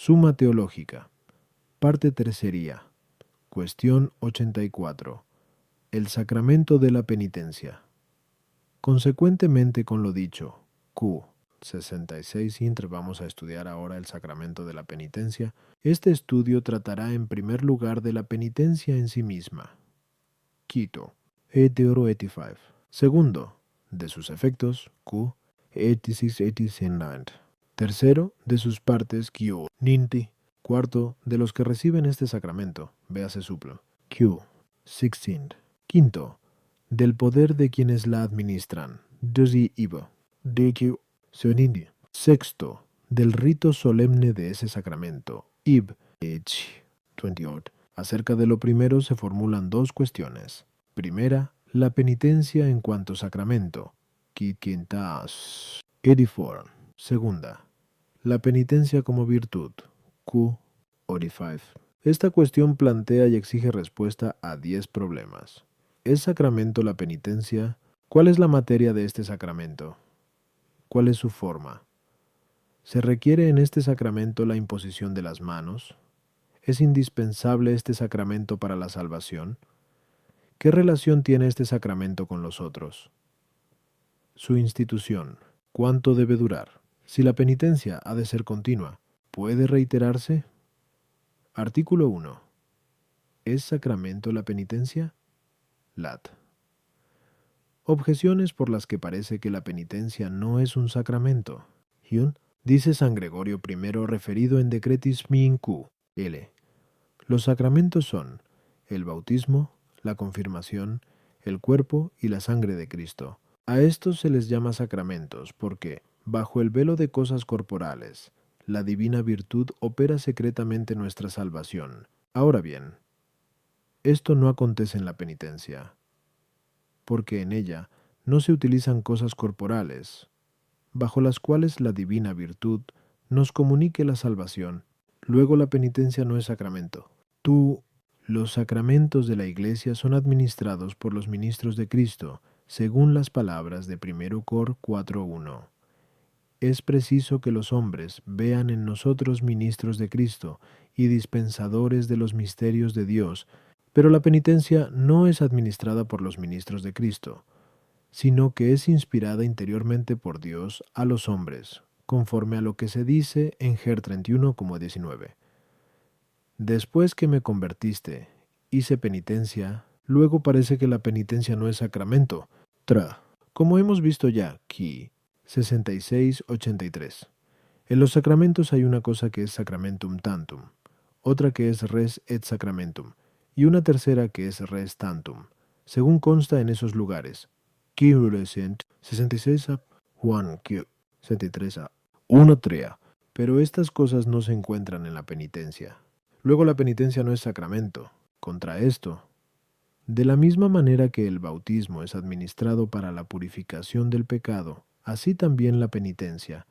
Suma teológica. Parte tercería. Cuestión 84. El sacramento de la penitencia. Consecuentemente con lo dicho, Q. 66 Inter, vamos a estudiar ahora el sacramento de la penitencia. Este estudio tratará en primer lugar de la penitencia en sí misma. Quito. Hetero 85. Segundo, de sus efectos, Q. 86 89. Tercero, de sus partes, Q. 90. Cuarto, de los que reciben este sacramento, véase suplo, Q. 16. Quinto, del poder de quienes la administran, Dosi Ivo, DQ. Sonindi. Sexto, del rito solemne de ese sacramento, Ib. H. 28. Acerca de lo primero se formulan dos cuestiones. Primera, la penitencia en cuanto sacramento, Quintas. 84. Segunda, la penitencia como virtud, Q. 45. Esta cuestión plantea y exige respuesta a 10 problemas. ¿Es sacramento la penitencia? ¿Cuál es la materia de este sacramento? ¿Cuál es su forma? ¿Se requiere en este sacramento la imposición de las manos? ¿Es indispensable este sacramento para la salvación? ¿Qué relación tiene este sacramento con los otros? Su institución. ¿Cuánto debe durar? Si la penitencia ha de ser continua, ¿puede reiterarse? Artículo 1. ¿Es sacramento la penitencia? Lat. Objeciones por las que parece que la penitencia no es un sacramento. Hyun. Dice San Gregorio I referido en Decretis Min Q. L. Los sacramentos son el bautismo, la confirmación, el cuerpo y la sangre de Cristo. A estos se les llama sacramentos porque, bajo el velo de cosas corporales, la divina virtud opera secretamente nuestra salvación. Ahora bien, esto no acontece en la penitencia, porque en ella no se utilizan cosas corporales, bajo las cuales la divina virtud nos comunique la salvación. Luego la penitencia no es sacramento. Los sacramentos de la Iglesia son administrados por los ministros de Cristo, según las palabras de 1 Cor 4:1. Es preciso que los hombres vean en nosotros ministros de Cristo y dispensadores de los misterios de Dios, pero la penitencia no es administrada por los ministros de Cristo, sino que es inspirada interiormente por Dios a los hombres, conforme a lo que se dice en Ger 31:19. Después que me convertiste, hice penitencia, luego parece que la penitencia no es sacramento. Como hemos visto ya, Ki 66-83. En los sacramentos hay una cosa que es sacramentum tantum, otra que es res et sacramentum, y una tercera que es res tantum, según consta en esos lugares. Ki 66 a Juan Ki 63 a 1 trea. Pero estas cosas no se encuentran en la penitencia. Luego la penitencia no es sacramento. Contra esto, de la misma manera que el bautismo es administrado para la purificación del pecado, así también la penitencia,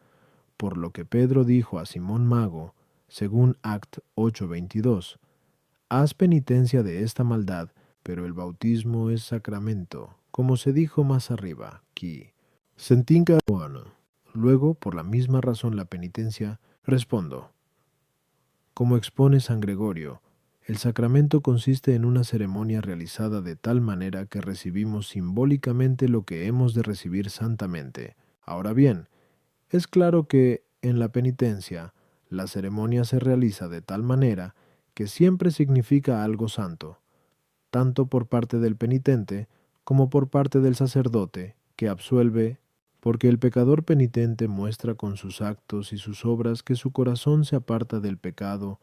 por lo que Pedro dijo a Simón Mago, según Act 8:22, haz penitencia de esta maldad, pero el bautismo es sacramento, como se dijo más arriba, Ki. Sentinca. Luego, por la misma razón la penitencia, respondo. Como expone San Gregorio, el sacramento consiste en una ceremonia realizada de tal manera que recibimos simbólicamente lo que hemos de recibir santamente. Ahora bien, es claro que, en la penitencia, la ceremonia se realiza de tal manera que siempre significa algo santo, tanto por parte del penitente como por parte del sacerdote, que absuelve, porque el pecador penitente muestra con sus actos y sus obras que su corazón se aparta del pecado,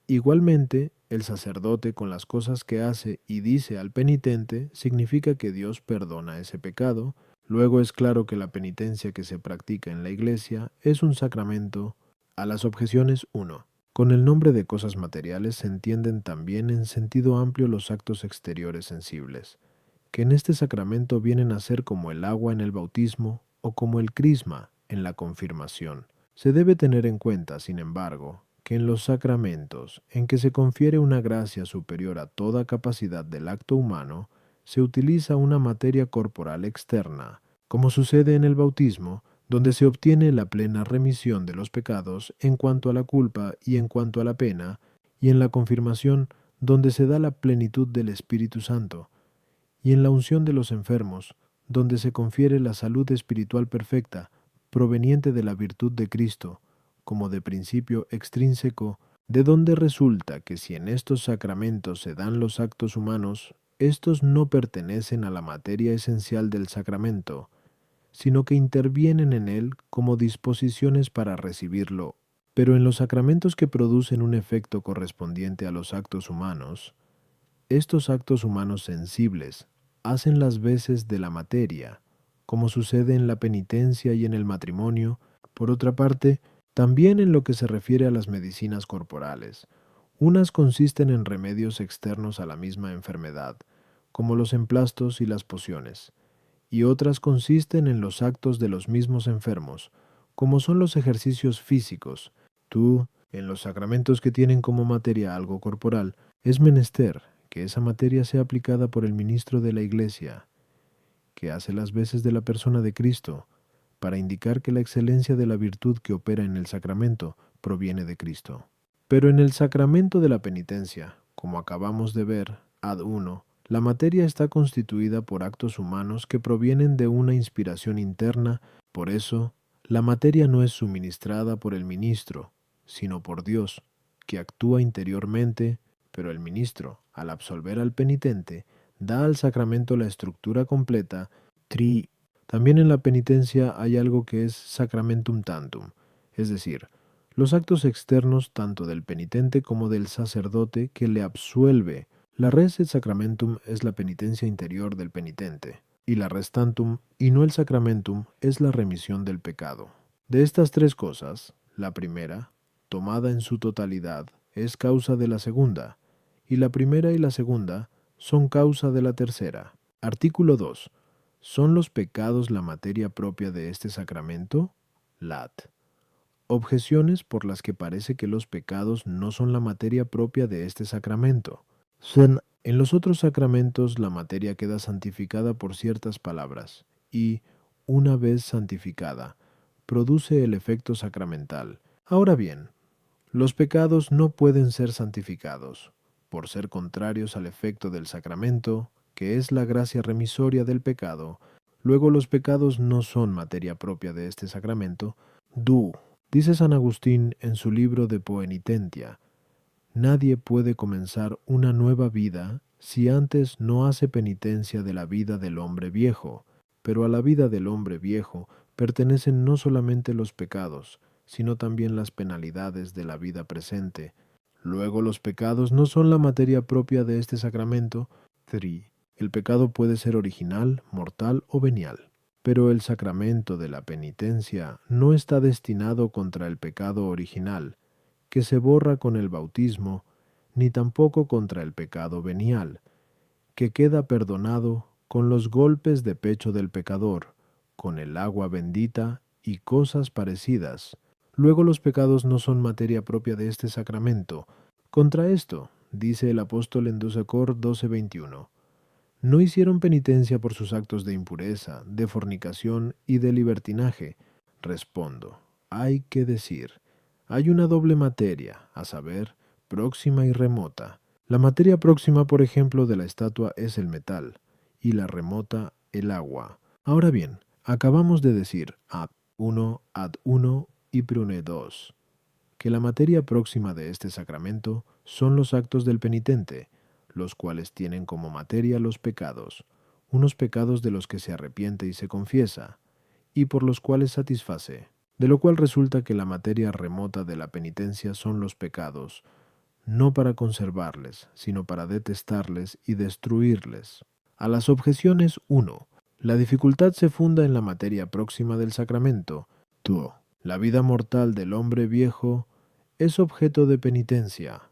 igualmente, el sacerdote con las cosas que hace y dice al penitente significa que Dios perdona ese pecado. Luego es claro que la penitencia que se practica en la Iglesia es un sacramento. A las objeciones 1. Con el nombre de cosas materiales se entienden también en sentido amplio los actos exteriores sensibles, que en este sacramento vienen a ser como el agua en el bautismo o como el crisma en la confirmación. Se debe tener en cuenta, sin embargo, que en los sacramentos, en que se confiere una gracia superior a toda capacidad del acto humano, se utiliza una materia corporal externa, como sucede en el bautismo, donde se obtiene la plena remisión de los pecados en cuanto a la culpa y en cuanto a la pena, y en la confirmación, donde se da la plenitud del Espíritu Santo, y en la unción de los enfermos, donde se confiere la salud espiritual perfecta, proveniente de la virtud de Cristo, como de principio extrínseco, de donde resulta que si en estos sacramentos se dan los actos humanos, estos no pertenecen a la materia esencial del sacramento, sino que intervienen en él como disposiciones para recibirlo. Pero en los sacramentos que producen un efecto correspondiente a los actos humanos, estos actos humanos sensibles hacen las veces de la materia, como sucede en la penitencia y en el matrimonio. Por otra parte, también en lo que se refiere a las medicinas corporales. Unas consisten en remedios externos a la misma enfermedad, como los emplastos y las pociones, y otras consisten en los actos de los mismos enfermos, como son los ejercicios físicos. Tú, en los sacramentos que tienen como materia algo corporal, es menester que esa materia sea aplicada por el ministro de la Iglesia, que hace las veces de la persona de Cristo, para indicar que la excelencia de la virtud que opera en el sacramento proviene de Cristo. Pero en el sacramento de la penitencia, como acabamos de ver, ad 1, la materia está constituida por actos humanos que provienen de una inspiración interna. Por eso, la materia no es suministrada por el ministro, sino por Dios, que actúa interiormente, pero el ministro, al absolver al penitente, da al sacramento la estructura completa. También en la penitencia hay algo que es sacramentum tantum, es decir, los actos externos tanto del penitente como del sacerdote que le absuelve. La res et sacramentum es la penitencia interior del penitente, y la res tantum, y no el sacramentum, es la remisión del pecado. De estas tres cosas, la primera, tomada en su totalidad, es causa de la segunda, y la primera y la segunda son causa de la tercera. Artículo 2. ¿Son los pecados la materia propia de este sacramento? Lat. Objeciones por las que parece que los pecados no son la materia propia de este sacramento. En los otros sacramentos la materia queda santificada por ciertas palabras y, una vez santificada, produce el efecto sacramental. Ahora bien, los pecados no pueden ser santificados, por ser contrarios al efecto del sacramento, que es la gracia remisoria del pecado. Luego los pecados no son materia propia de este sacramento. Dice San Agustín en su libro de Poenitentia: nadie puede comenzar una nueva vida si antes no hace penitencia de la vida del hombre viejo, pero a la vida del hombre viejo pertenecen no solamente los pecados, sino también las penalidades de la vida presente. Luego los pecados no son la materia propia de este sacramento. El pecado puede ser original, mortal o venial. Pero el sacramento de la penitencia no está destinado contra el pecado original, que se borra con el bautismo, ni tampoco contra el pecado venial, que queda perdonado con los golpes de pecho del pecador, con el agua bendita y cosas parecidas. Luego los pecados no son materia propia de este sacramento. Contra esto, dice el apóstol en 2 Cor 12:21, no hicieron penitencia por sus actos de impureza, de fornicación y de libertinaje. Respondo, hay que decir, hay una doble materia, a saber, próxima y remota. La materia próxima, por ejemplo, de la estatua es el metal, y la remota el agua. Ahora bien, acabamos de decir ad 1 y prune 2, que la materia próxima de este sacramento son los actos del penitente, los cuales tienen como materia los pecados, unos pecados de los que se arrepiente y se confiesa, y por los cuales satisface, de lo cual resulta que la materia remota de la penitencia son los pecados, no para conservarles, sino para detestarles y destruirles. A las objeciones 1. La dificultad se funda en la materia próxima del sacramento. La vida mortal del hombre viejo es objeto de penitencia,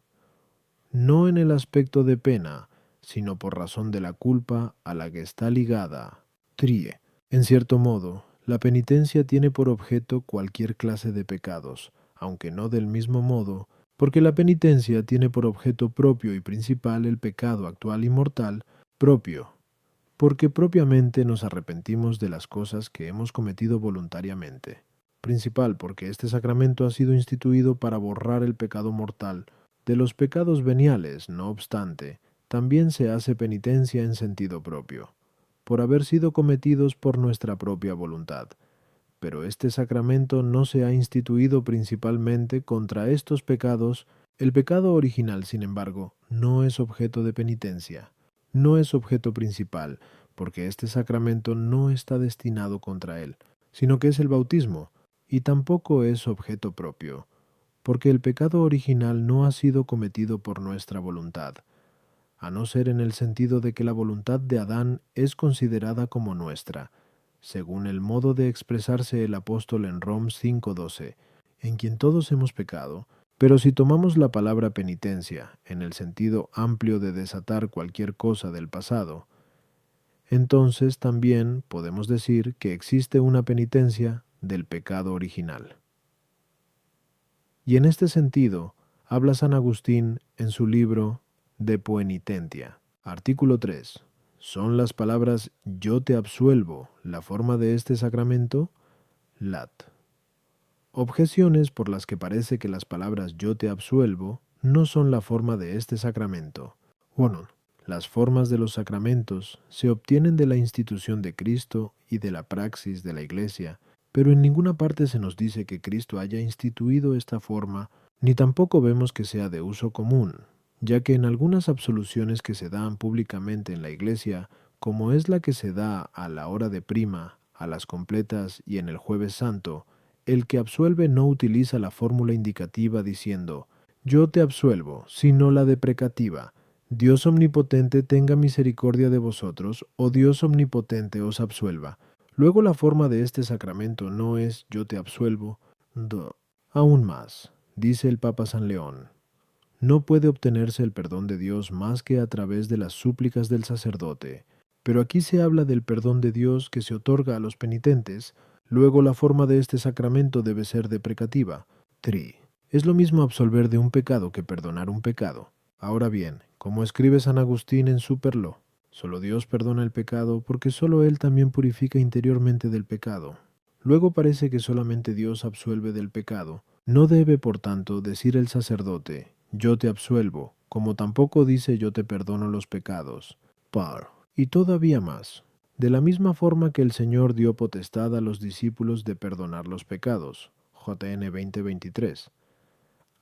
no en el aspecto de pena, sino por razón de la culpa a la que está ligada. En cierto modo, la penitencia tiene por objeto cualquier clase de pecados, aunque no del mismo modo, porque la penitencia tiene por objeto propio y principal el pecado actual y mortal propio, porque propiamente nos arrepentimos de las cosas que hemos cometido voluntariamente. Principal, porque este sacramento ha sido instituido para borrar el pecado mortal. De los pecados veniales, no obstante, también se hace penitencia en sentido propio, por haber sido cometidos por nuestra propia voluntad. Pero este sacramento no se ha instituido principalmente contra estos pecados. El pecado original, sin embargo, no es objeto de penitencia, no es objeto principal, porque este sacramento no está destinado contra él, sino que es el bautismo, y tampoco es objeto propio, porque el pecado original no ha sido cometido por nuestra voluntad, a no ser en el sentido de que la voluntad de Adán es considerada como nuestra, según el modo de expresarse el apóstol en Rom 5:12, en quien todos hemos pecado. Pero si tomamos la palabra penitencia en el sentido amplio de desatar cualquier cosa del pasado, entonces también podemos decir que existe una penitencia del pecado original. Y en este sentido, habla San Agustín en su libro De Poenitentia. Artículo 3. ¿Son las palabras yo te absuelvo la forma de este sacramento? Lat. Objeciones por las que parece que las palabras yo te absuelvo no son la forma de este sacramento. 1. Las formas de los sacramentos se obtienen de la institución de Cristo y de la praxis de la Iglesia, pero en ninguna parte se nos dice que Cristo haya instituido esta forma, ni tampoco vemos que sea de uso común, ya que en algunas absoluciones que se dan públicamente en la Iglesia, como es la que se da a la hora de prima, a las completas y en el Jueves Santo, el que absuelve no utiliza la fórmula indicativa diciendo yo te absuelvo, sino la deprecativa. Dios omnipotente tenga misericordia de vosotros, o Dios omnipotente os absuelva. Luego la forma de este sacramento no es yo te absuelvo, do. Aún más, dice el Papa San León, no puede obtenerse el perdón de Dios más que a través de las súplicas del sacerdote. Pero aquí se habla del perdón de Dios que se otorga a los penitentes. Luego la forma de este sacramento debe ser deprecativa. 3. Es lo mismo absolver de un pecado que perdonar un pecado. Ahora bien, como escribe San Agustín en Superlo, solo Dios perdona el pecado porque solo Él también purifica interiormente del pecado. Luego parece que solamente Dios absuelve del pecado. No debe, por tanto, decir el sacerdote, yo te absuelvo, como tampoco dice yo te perdono los pecados. Par. Y todavía más. De la misma forma que el Señor dio potestad a los discípulos de perdonar los pecados, JN 20:23,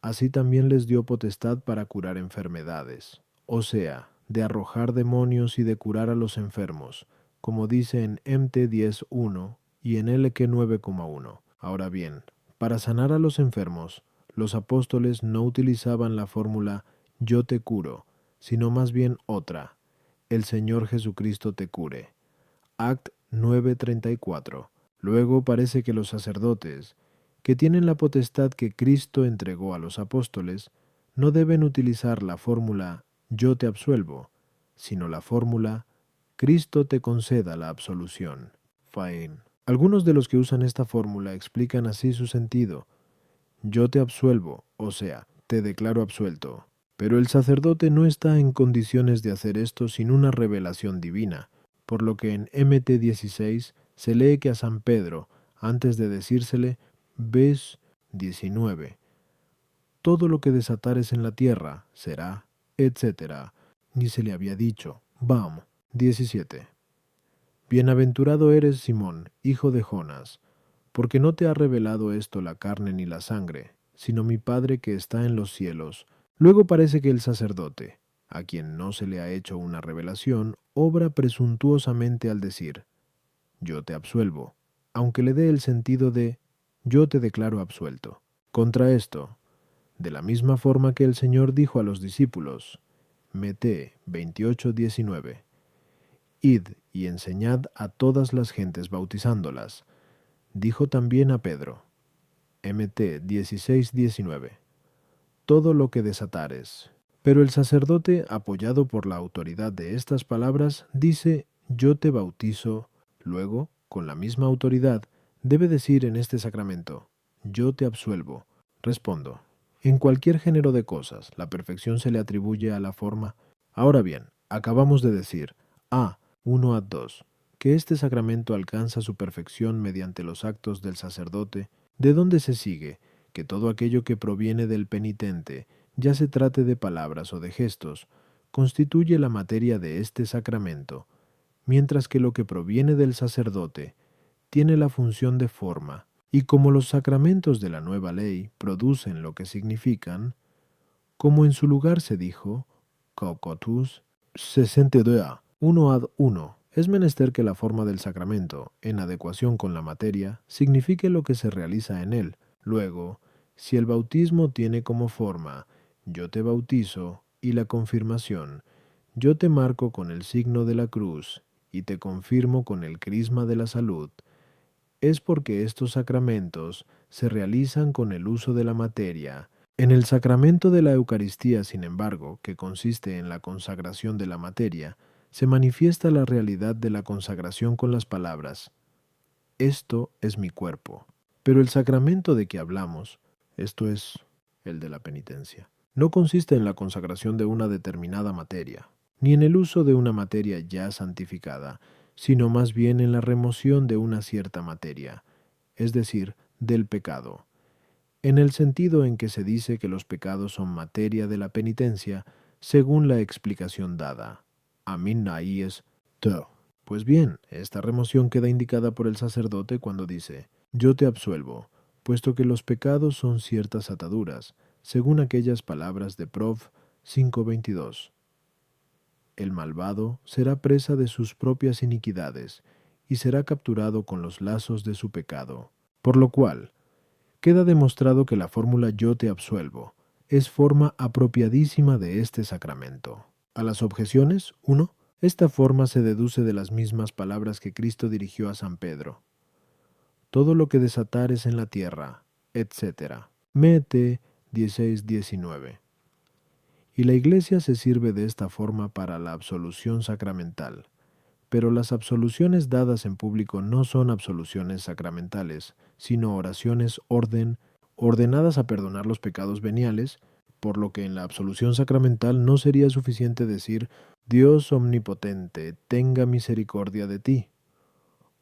así también les dio potestad para curar enfermedades, o sea, de arrojar demonios y de curar a los enfermos, como dice en MT 10:1 y en LQ 9:1. Ahora bien, para sanar a los enfermos, los apóstoles no utilizaban la fórmula yo te curo, sino más bien otra, el Señor Jesucristo te cure. Act 9:34. Luego parece que los sacerdotes, que tienen la potestad que Cristo entregó a los apóstoles, no deben utilizar la fórmula yo te absuelvo, sino la fórmula Cristo te conceda la absolución. Faen. Algunos de los que usan esta fórmula explican así su sentido. Yo te absuelvo, o sea, te declaro absuelto. Pero el sacerdote no está en condiciones de hacer esto sin una revelación divina, por lo que en MT 16 se lee que a San Pedro, antes de decírsele, ves 19, todo lo que desatares en la tierra será, etc. Ni se le había dicho, Bam 17. Bienaventurado eres, Simón, hijo de Jonas, porque no te ha revelado esto la carne ni la sangre, sino mi Padre que está en los cielos. Luego parece que el sacerdote, a quien no se le ha hecho una revelación, obra presuntuosamente al decir, yo te absuelvo, aunque le dé el sentido de, yo te declaro absuelto. Contra esto, de la misma forma que el Señor dijo a los discípulos, Mt 28:19, id y enseñad a todas las gentes bautizándolas, dijo también a Pedro, Mt 16:19, todo lo que desatares. Pero el sacerdote, apoyado por la autoridad de estas palabras, dice, yo te bautizo. Luego, con la misma autoridad, debe decir en este sacramento, yo te absuelvo. Respondo, en cualquier género de cosas, la perfección se le atribuye a la forma. Ahora bien, acabamos de decir, 1-2, que este sacramento alcanza su perfección mediante los actos del sacerdote, de donde se sigue que todo aquello que proviene del penitente, ya se trate de palabras o de gestos, constituye la materia de este sacramento, mientras que lo que proviene del sacerdote tiene la función de forma, y como los sacramentos de la nueva ley producen lo que significan, como en su lugar se dijo, Cocotus 62, 1-1, es menester que la forma del sacramento, en adecuación con la materia, signifique lo que se realiza en él. Luego, si el bautismo tiene como forma, yo te bautizo, y la confirmación, yo te marco con el signo de la cruz, y te confirmo con el crisma de la salud, es porque estos sacramentos se realizan con el uso de la materia. En el sacramento de la Eucaristía, sin embargo, que consiste en la consagración de la materia, se manifiesta la realidad de la consagración con las palabras, esto es mi cuerpo. Pero el sacramento de que hablamos, esto es el de la penitencia, no consiste en la consagración de una determinada materia, ni en el uso de una materia ya santificada, sino más bien en la remoción de una cierta materia, es decir, del pecado. En el sentido en que se dice que los pecados son materia de la penitencia, según la explicación dada. Amin es to. Pues bien, esta remoción queda indicada por el sacerdote cuando dice, yo te absuelvo, puesto que los pecados son ciertas ataduras, según aquellas palabras de Prov 5:22. El malvado será presa de sus propias iniquidades, y será capturado con los lazos de su pecado. Por lo cual, queda demostrado que la fórmula yo te absuelvo es forma apropiadísima de este sacramento. A las objeciones, 1. Esta forma se deduce de las mismas palabras que Cristo dirigió a San Pedro. Todo lo que desatares en la tierra, etc. Mete 16:19. Y la Iglesia se sirve de esta forma para la absolución sacramental. Pero las absoluciones dadas en público no son absoluciones sacramentales, sino oraciones ordenadas a perdonar los pecados veniales, por lo que en la absolución sacramental no sería suficiente decir Dios omnipotente, tenga misericordia de ti,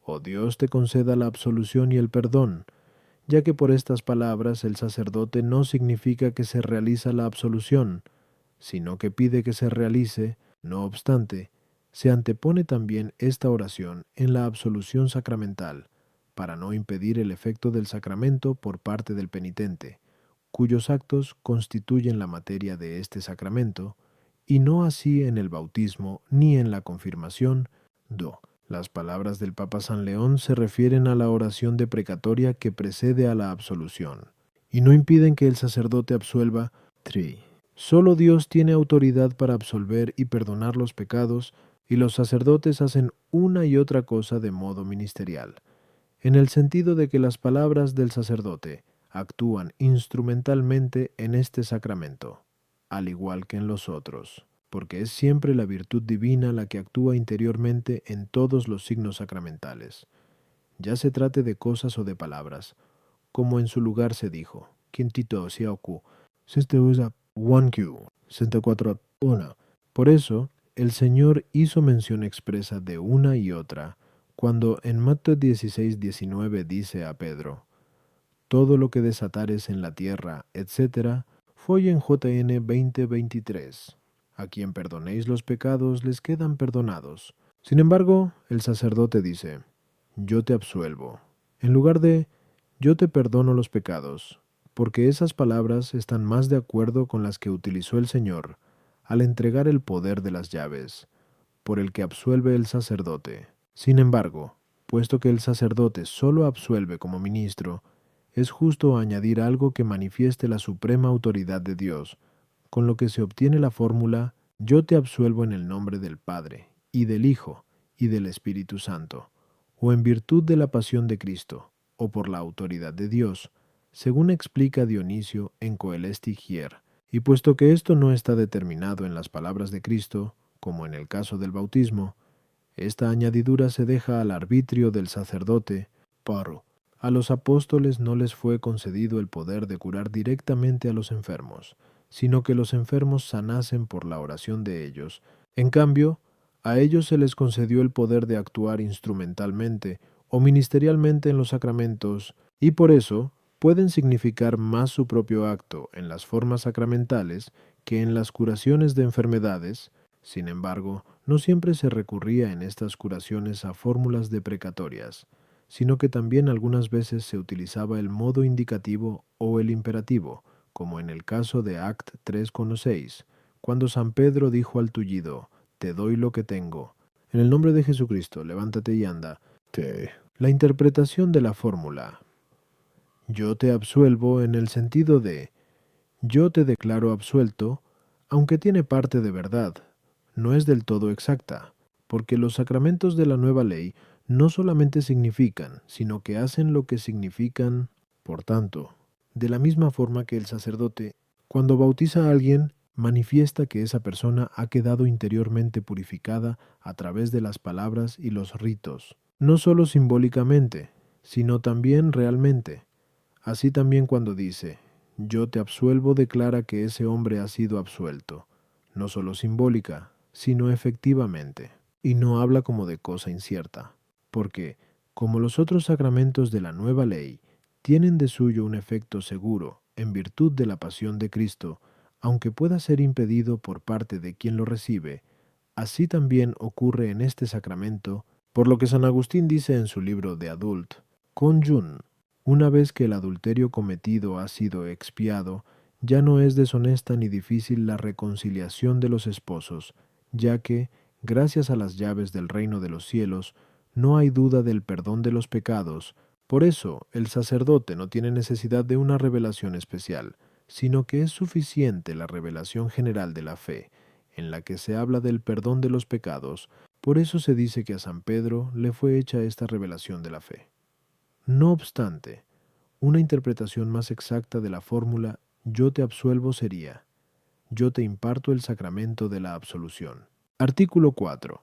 o Dios te conceda la absolución y el perdón, ya que por estas palabras el sacerdote no significa que se realiza la absolución, sino que pide que se realice, no obstante, se antepone también esta oración en la absolución sacramental, para no impedir el efecto del sacramento por parte del penitente, cuyos actos constituyen la materia de este sacramento, y no así en el bautismo ni en la confirmación. Las palabras del Papa San León se refieren a la oración deprecatoria que precede a la absolución, y no impiden que el sacerdote absuelva. 3. Solo Dios tiene autoridad para absolver y perdonar los pecados, y los sacerdotes hacen una y otra cosa de modo ministerial, en el sentido de que las palabras del sacerdote actúan instrumentalmente en este sacramento, al igual que en los otros, porque es siempre la virtud divina la que actúa interiormente en todos los signos sacramentales, ya se trate de cosas o de palabras, como en su lugar se dijo, Quintito Siauku, se usa 1Q, 64:1. Por eso, el Señor hizo mención expresa de una y otra, cuando en Mateo 16:19 dice a Pedro, todo lo que desatares en la tierra, etc., fue en JN 20:23. A quien perdonéis los pecados les quedan perdonados. Sin embargo, el sacerdote dice, yo te absuelvo, en lugar de yo te perdono los pecados, porque esas palabras están más de acuerdo con las que utilizó el Señor al entregar el poder de las llaves, por el que absuelve el sacerdote. Sin embargo, puesto que el sacerdote solo absuelve como ministro, es justo añadir algo que manifieste la suprema autoridad de Dios, con lo que se obtiene la fórmula yo te absuelvo en el nombre del Padre, y del Hijo, y del Espíritu Santo, o en virtud de la pasión de Cristo, o por la autoridad de Dios, según explica Dionisio en Coelesti Hier. Y puesto que esto no está determinado en las palabras de Cristo, como en el caso del bautismo, esta añadidura se deja al arbitrio del sacerdote, paro. A los apóstoles no les fue concedido el poder de curar directamente a los enfermos, sino que los enfermos sanasen por la oración de ellos. En cambio, A ellos se les concedió el poder de actuar instrumentalmente o ministerialmente en los sacramentos, y por eso pueden significar más su propio acto en las formas sacramentales que en las curaciones de enfermedades. Sin embargo, no siempre se recurría en estas curaciones a fórmulas deprecatorias, sino que también algunas veces se utilizaba el modo indicativo o el imperativo, como en el caso de Act 3,6, cuando San Pedro dijo al tullido: te doy lo que tengo. En el nombre de Jesucristo, levántate y anda. La interpretación de la fórmula yo te absuelvo en el sentido de yo te declaro absuelto, aunque tiene parte de verdad, no es del todo exacta, porque los sacramentos de la nueva ley no solamente significan, sino que hacen lo que significan. Por tanto, de la misma forma que el sacerdote, cuando bautiza a alguien, manifiesta que esa persona ha quedado interiormente purificada a través de las palabras y los ritos, no solo simbólicamente, sino también realmente. Así también cuando dice, yo te absuelvo, declara que ese hombre ha sido absuelto, no solo simbólica, sino efectivamente, y no habla como de cosa incierta, porque, como los otros sacramentos de la nueva ley, tienen de suyo un efecto seguro en virtud de la pasión de Cristo, aunque pueda ser impedido por parte de quien lo recibe, así también ocurre en este sacramento, por lo que San Agustín dice en su libro de Adult, Conjun, una vez que el adulterio cometido ha sido expiado, ya no es deshonesta ni difícil la reconciliación de los esposos, ya que, gracias a las llaves del reino de los cielos, no hay duda del perdón de los pecados. Por eso, el sacerdote no tiene necesidad de una revelación especial, sino que es suficiente la revelación general de la fe, en la que se habla del perdón de los pecados. Por eso se dice que a San Pedro le fue hecha esta revelación de la fe. No obstante, una interpretación más exacta de la fórmula yo te absuelvo sería: yo te imparto el sacramento de la absolución. Artículo 4.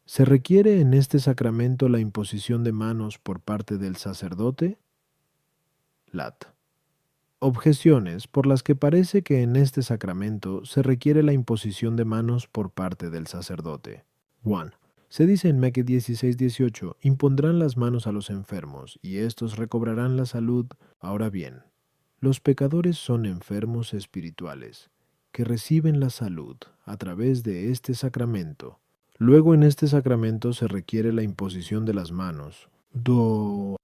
¿Se requiere en este sacramento la imposición de manos por parte del sacerdote? Lat. Objeciones por las que parece que en este sacramento se requiere la imposición de manos por parte del sacerdote. 1. Se dice en Meque 16:18, impondrán las manos a los enfermos, y éstos recobrarán la salud. Ahora bien, los pecadores son enfermos espirituales, que reciben la salud a través de este sacramento. Luego en este sacramento se requiere la imposición de las manos.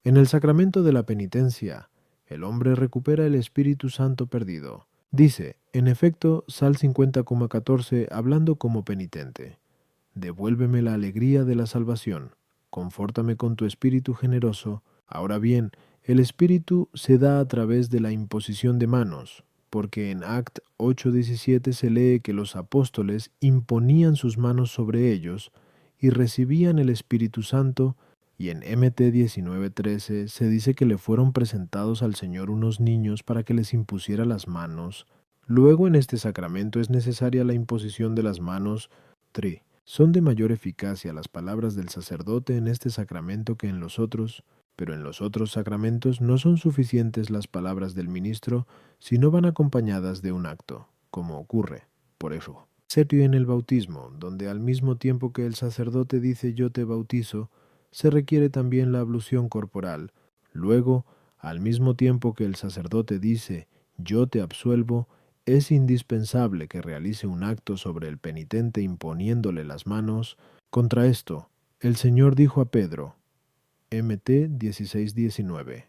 En el sacramento de la penitencia, el hombre recupera el Espíritu Santo perdido. Dice, en efecto, Sal 50,14, hablando como penitente: devuélveme la alegría de la salvación, confórtame con tu espíritu generoso. Ahora bien, el espíritu se da a través de la imposición de manos, porque en Act 8:17 se lee que los apóstoles imponían sus manos sobre ellos y recibían el Espíritu Santo, y en Mt 19:13 se dice que le fueron presentados al Señor unos niños para que les impusiera las manos. Luego en este sacramento es necesaria la imposición de las manos. 3. Son de mayor eficacia las palabras del sacerdote en este sacramento que en los otros, pero en los otros sacramentos no son suficientes las palabras del ministro si no van acompañadas de un acto, como ocurre, por eso, serio en el bautismo, donde al mismo tiempo que el sacerdote dice yo te bautizo, se requiere también la ablución corporal. Luego, al mismo tiempo que el sacerdote dice yo te absuelvo, es indispensable que realice un acto sobre el penitente imponiéndole las manos. Contra esto, el Señor dijo a Pedro, Mt 16:19,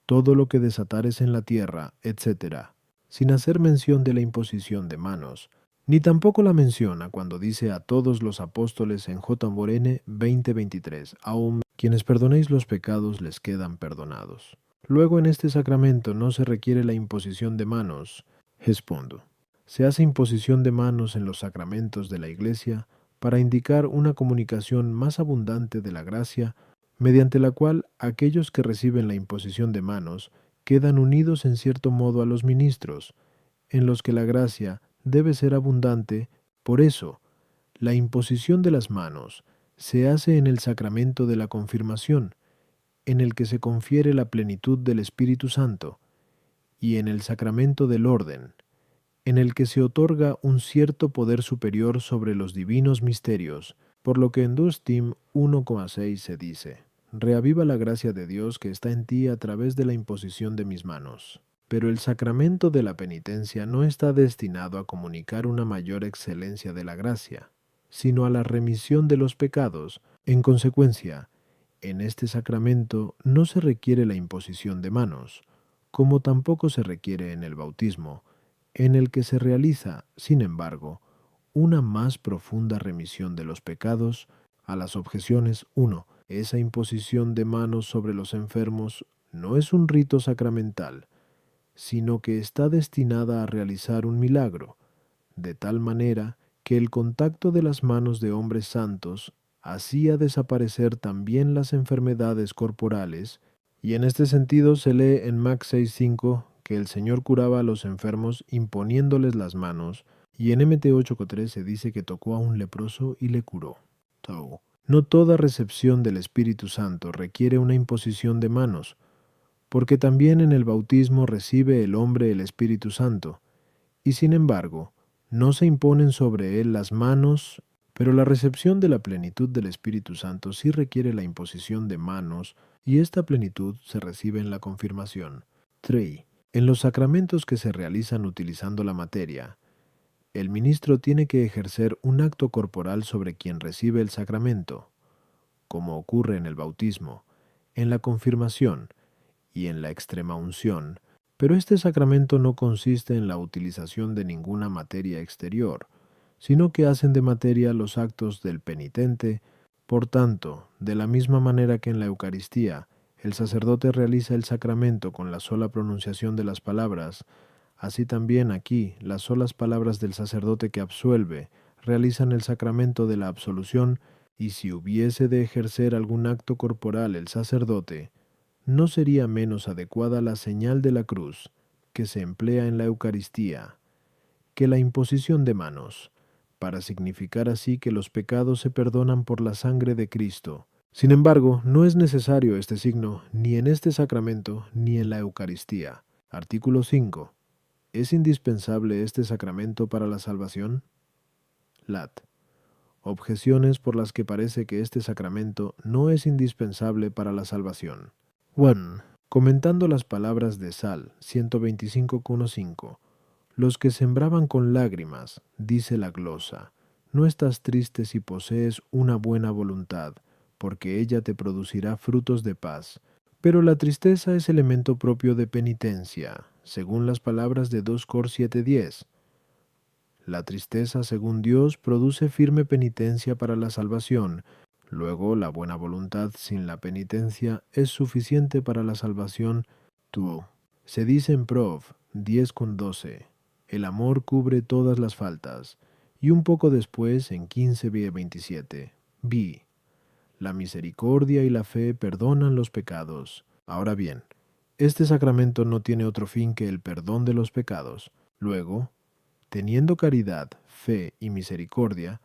todo lo que desatares en la tierra, etc., sin hacer mención de la imposición de manos, ni tampoco la menciona cuando dice a todos los apóstoles en J. Morene 20:23, aun quienes perdonéis los pecados les quedan perdonados. Luego en este sacramento no se requiere la imposición de manos. Respondo. Se hace imposición de manos en los sacramentos de la Iglesia para indicar una comunicación más abundante de la gracia, mediante la cual aquellos que reciben la imposición de manos quedan unidos en cierto modo a los ministros, en los que la gracia debe ser abundante. Por eso, la imposición de las manos se hace en el sacramento de la confirmación, en el que se confiere la plenitud del Espíritu Santo, y en el sacramento del orden, en el que se otorga un cierto poder superior sobre los divinos misterios, por lo que en 2 Tim 1,6 se dice: reaviva la gracia de Dios que está en ti a través de la imposición de mis manos. Pero el sacramento de la penitencia no está destinado a comunicar una mayor excelencia de la gracia, sino a la remisión de los pecados. En consecuencia, en este sacramento no se requiere la imposición de manos, como tampoco se requiere en el bautismo, en el que se realiza, sin embargo, una más profunda remisión de los pecados. A las objeciones 1. Esa imposición de manos sobre los enfermos no es un rito sacramental, sino que está destinada a realizar un milagro, de tal manera que el contacto de las manos de hombres santos hacía desaparecer también las enfermedades corporales, y en este sentido se lee en Mac 6:5 que el Señor curaba a los enfermos imponiéndoles las manos, y en Mt 8:3 se dice que tocó a un leproso y le curó. No toda recepción del Espíritu Santo requiere una imposición de manos, porque también en el bautismo recibe el hombre el Espíritu Santo, y sin embargo, no se imponen sobre él las manos, pero la recepción de la plenitud del Espíritu Santo sí requiere la imposición de manos, y esta plenitud se recibe en la confirmación. 3. En los sacramentos que se realizan utilizando la materia, el ministro tiene que ejercer un acto corporal sobre quien recibe el sacramento, como ocurre en el bautismo, en la confirmación y en la extrema unción, pero este sacramento no consiste en la utilización de ninguna materia exterior, sino que hacen de materia los actos del penitente. Por tanto, de la misma manera que en la Eucaristía, el sacerdote realiza el sacramento con la sola pronunciación de las palabras, así también aquí las solas palabras del sacerdote que absuelve realizan el sacramento de la absolución, y si hubiese de ejercer algún acto corporal el sacerdote, ¿no sería menos adecuada la señal de la cruz, que se emplea en la Eucaristía, que la imposición de manos, para significar así que los pecados se perdonan por la sangre de Cristo? Sin embargo, no es necesario este signo ni en este sacramento ni en la Eucaristía. Artículo 5. ¿Es indispensable este sacramento para la salvación? Lat. Objeciones por las que parece que este sacramento no es indispensable para la salvación. 1. Comentando las palabras de Sal 125,5. Los que sembraban con lágrimas, dice la glosa, no estás triste si posees una buena voluntad, porque ella te producirá frutos de paz. Pero la tristeza es elemento propio de penitencia, según las palabras de 2 Cor 7:10. La tristeza, según Dios, produce firme penitencia para la salvación. Luego, la buena voluntad sin la penitencia es suficiente para la salvación. Tú. Se dice en Prov 10,12. El amor cubre todas las faltas. Y un poco después, en 15:27. Vi. La misericordia y la fe perdonan los pecados. Ahora bien, este sacramento no tiene otro fin que el perdón de los pecados. Luego, teniendo caridad, fe y misericordia,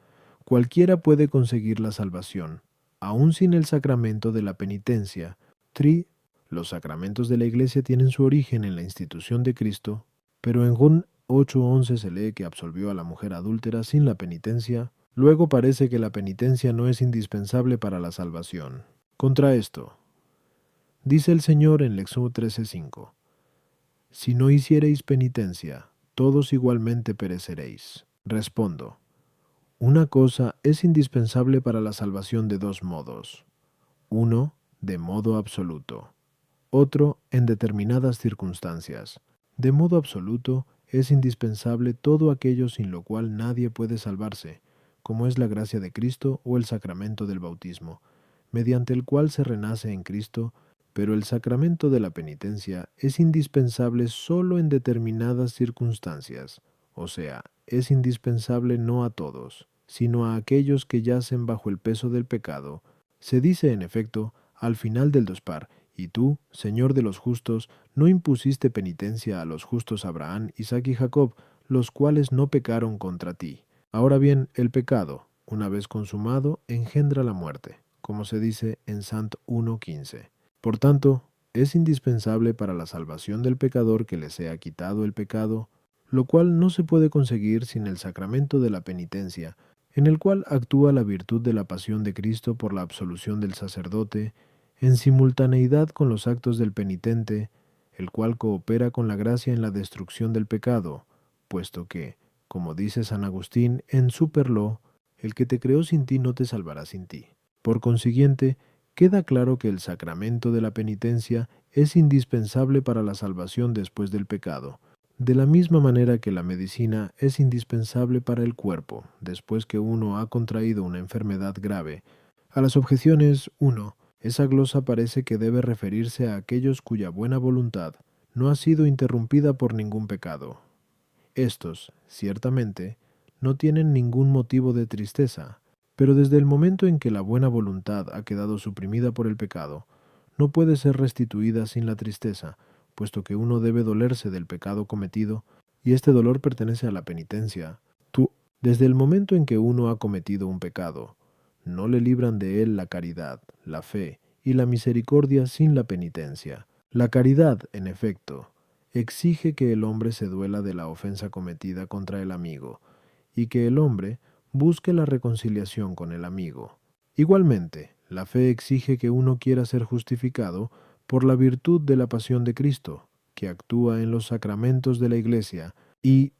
cualquiera puede conseguir la salvación, aun sin el sacramento de la penitencia. Los sacramentos de la Iglesia tienen su origen en la institución de Cristo, pero en Juan 8:11 se lee que absolvió a la mujer adúltera sin la penitencia. Luego parece que la penitencia no es indispensable para la salvación. Contra esto, dice el Señor en Éxodo 13:5, si no hiciereis penitencia, todos igualmente pereceréis. Respondo, una cosa es indispensable para la salvación de dos modos. Uno, de modo absoluto. Otro, en determinadas circunstancias. De modo absoluto, es indispensable todo aquello sin lo cual nadie puede salvarse, como es la gracia de Cristo o el sacramento del bautismo, mediante el cual se renace en Cristo. Pero el sacramento de la penitencia es indispensable solo en determinadas circunstancias, o sea, es indispensable no a todos, sino a aquellos que yacen bajo el peso del pecado. Se dice, en efecto, al final del Dospar, y tú, Señor de los justos, no impusiste penitencia a los justos Abraham, Isaac y Jacob, los cuales no pecaron contra ti. Ahora bien, el pecado, una vez consumado, engendra la muerte, como se dice en Sant 1:15. Por tanto, es indispensable para la salvación del pecador que le sea quitado el pecado. lo cual no se puede conseguir sin el sacramento de la penitencia, en el cual actúa la virtud de la pasión de Cristo por la absolución del sacerdote, en simultaneidad con los actos del penitente, el cual coopera con la gracia en la destrucción del pecado, puesto que, como dice San Agustín en Superlo, el que te creó sin ti no te salvará sin ti. Por consiguiente, queda claro que el sacramento de la penitencia es indispensable para la salvación después del pecado, de la misma manera que la medicina es indispensable para el cuerpo después que uno ha contraído una enfermedad grave. A las objeciones 1. Esa glosa parece que debe referirse a aquellos cuya buena voluntad no ha sido interrumpida por ningún pecado. Estos, ciertamente, no tienen ningún motivo de tristeza, pero desde el momento en que la buena voluntad ha quedado suprimida por el pecado, no puede ser restituida sin la tristeza, puesto que uno debe dolerse del pecado cometido, y este dolor pertenece a la penitencia. Desde el momento en que uno ha cometido un pecado, no le libran de él la caridad, la fe y la misericordia sin la penitencia. La caridad, en efecto, exige que el hombre se duela de la ofensa cometida contra el amigo, y que el hombre busque la reconciliación con el amigo. Igualmente, la fe exige que uno quiera ser justificado por la virtud de la pasión de Cristo, que actúa en los sacramentos de la Iglesia, y,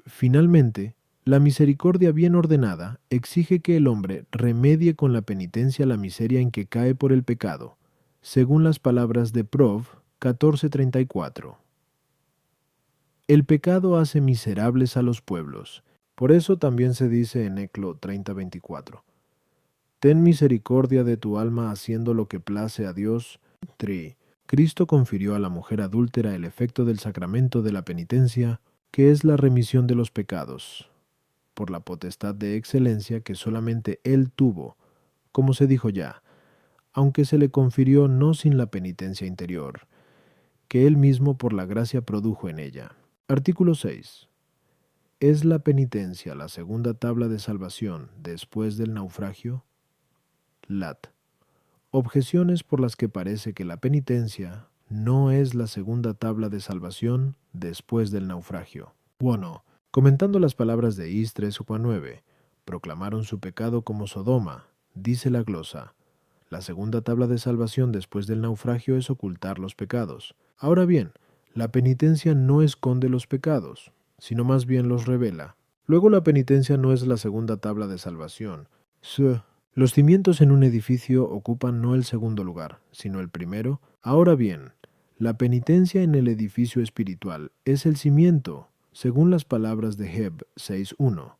finalmente, la misericordia bien ordenada exige que el hombre remedie con la penitencia la miseria en que cae por el pecado, según las palabras de Prov 14:34. El pecado hace miserables a los pueblos. Por eso también se dice en Eclo 30:24. Ten misericordia de tu alma haciendo lo que place a Dios. 3. Cristo confirió a la mujer adúltera el efecto del sacramento de la penitencia, que es la remisión de los pecados, por la potestad de excelencia que solamente Él tuvo, como se dijo ya, aunque se le confirió no sin la penitencia interior, que Él mismo por la gracia produjo en ella. Artículo 6. ¿Es la penitencia la segunda tabla de salvación después del naufragio? Lat. Objeciones por las que parece que la penitencia no es la segunda tabla de salvación después del naufragio. 1. Comentando las palabras de Is 3:9, proclamaron su pecado como Sodoma, dice la glosa. La segunda tabla de salvación después del naufragio es ocultar los pecados. Ahora bien, la penitencia no esconde los pecados, sino más bien los revela. Luego la penitencia no es la segunda tabla de salvación. Los cimientos en un edificio ocupan no el segundo lugar, sino el primero. Ahora bien, la penitencia en el edificio espiritual es el cimiento, según las palabras de Heb 6:1.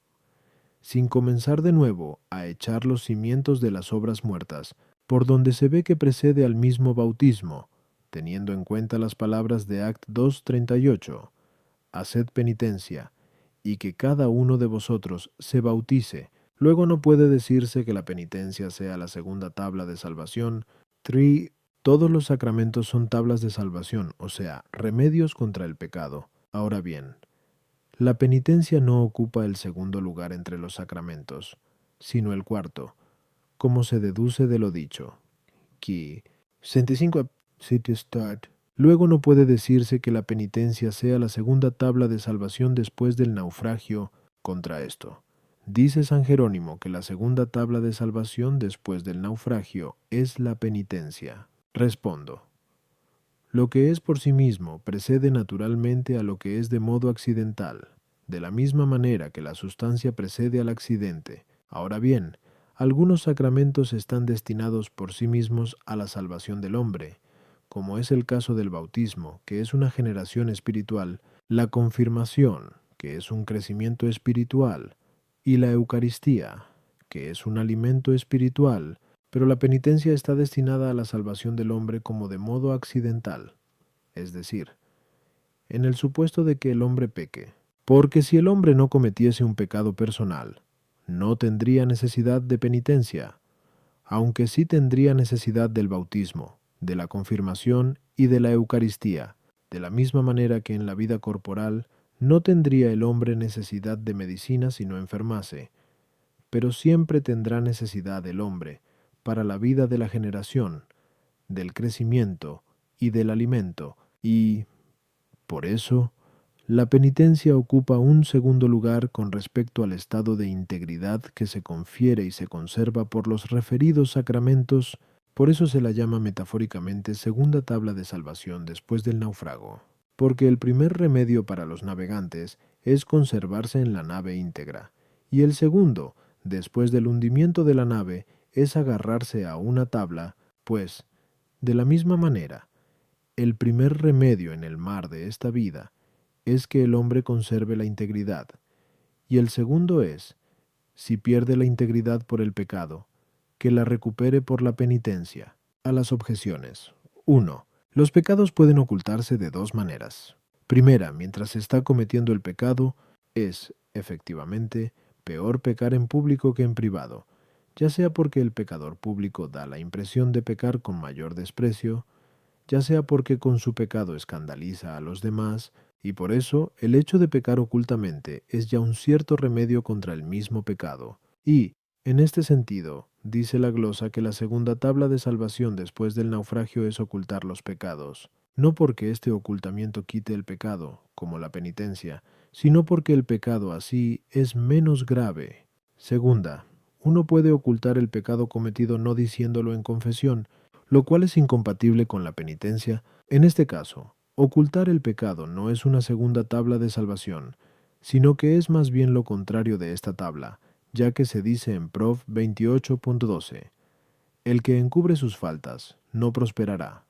Sin comenzar de nuevo a echar los cimientos de las obras muertas, por donde se ve que precede al mismo bautismo, teniendo en cuenta las palabras de Act 2:38, haced penitencia, y que cada uno de vosotros se bautice. Luego no puede decirse que la penitencia sea la segunda tabla de salvación. 3. Todos los sacramentos son tablas de salvación, o sea, remedios contra el pecado. Ahora bien, la penitencia no ocupa el segundo lugar entre los sacramentos, sino el cuarto, como se deduce de lo dicho. Que 65 start. Luego no puede decirse que la penitencia sea la segunda tabla de salvación después del naufragio contra esto. Dice San Jerónimo que la segunda tabla de salvación después del naufragio es la penitencia. Respondo. Lo que es por sí mismo precede naturalmente a lo que es de modo accidental, de la misma manera que la sustancia precede al accidente. Ahora bien, algunos sacramentos están destinados por sí mismos a la salvación del hombre, como es el caso del bautismo, que es una generación espiritual, la confirmación, que es un crecimiento espiritual, y la Eucaristía, que es un alimento espiritual, pero la penitencia está destinada a la salvación del hombre como de modo accidental, es decir, en el supuesto de que el hombre peque. Porque si el hombre no cometiese un pecado personal, no tendría necesidad de penitencia, aunque sí tendría necesidad del bautismo, de la confirmación y de la Eucaristía, de la misma manera que en la vida corporal no tendría el hombre necesidad de medicina si no enfermase, pero siempre tendrá necesidad el hombre para la vida de la generación, del crecimiento y del alimento, y, por eso, La penitencia ocupa un segundo lugar con respecto al estado de integridad que se confiere y se conserva por los referidos sacramentos, por eso se la llama metafóricamente segunda tabla de salvación después del naufrago, porque el primer remedio para los navegantes es conservarse en la nave íntegra, y el segundo, después del hundimiento de la nave, es agarrarse a una tabla, pues, de la misma manera, el primer remedio en el mar de esta vida es que el hombre conserve la integridad, y el segundo es, si pierde la integridad por el pecado, que la recupere por la penitencia. A las objeciones. 1. Los pecados pueden ocultarse de dos maneras. Primera, mientras se está cometiendo el pecado, es, efectivamente, peor pecar en público que en privado, ya sea porque el pecador público da la impresión de pecar con mayor desprecio, ya sea porque con su pecado escandaliza a los demás, y por eso el hecho de pecar ocultamente es ya un cierto remedio contra el mismo pecado. Y, en este sentido, dice la glosa que la segunda tabla de salvación después del naufragio es ocultar los pecados, no porque este ocultamiento quite el pecado, como la penitencia, sino porque el pecado así es menos grave. Segunda, uno puede ocultar el pecado cometido no diciéndolo en confesión, lo cual es incompatible con la penitencia. En este caso, ocultar el pecado no es una segunda tabla de salvación, sino que es más bien lo contrario de esta tabla, ya que se dice en Prov 28.12, el que encubre sus faltas no prosperará.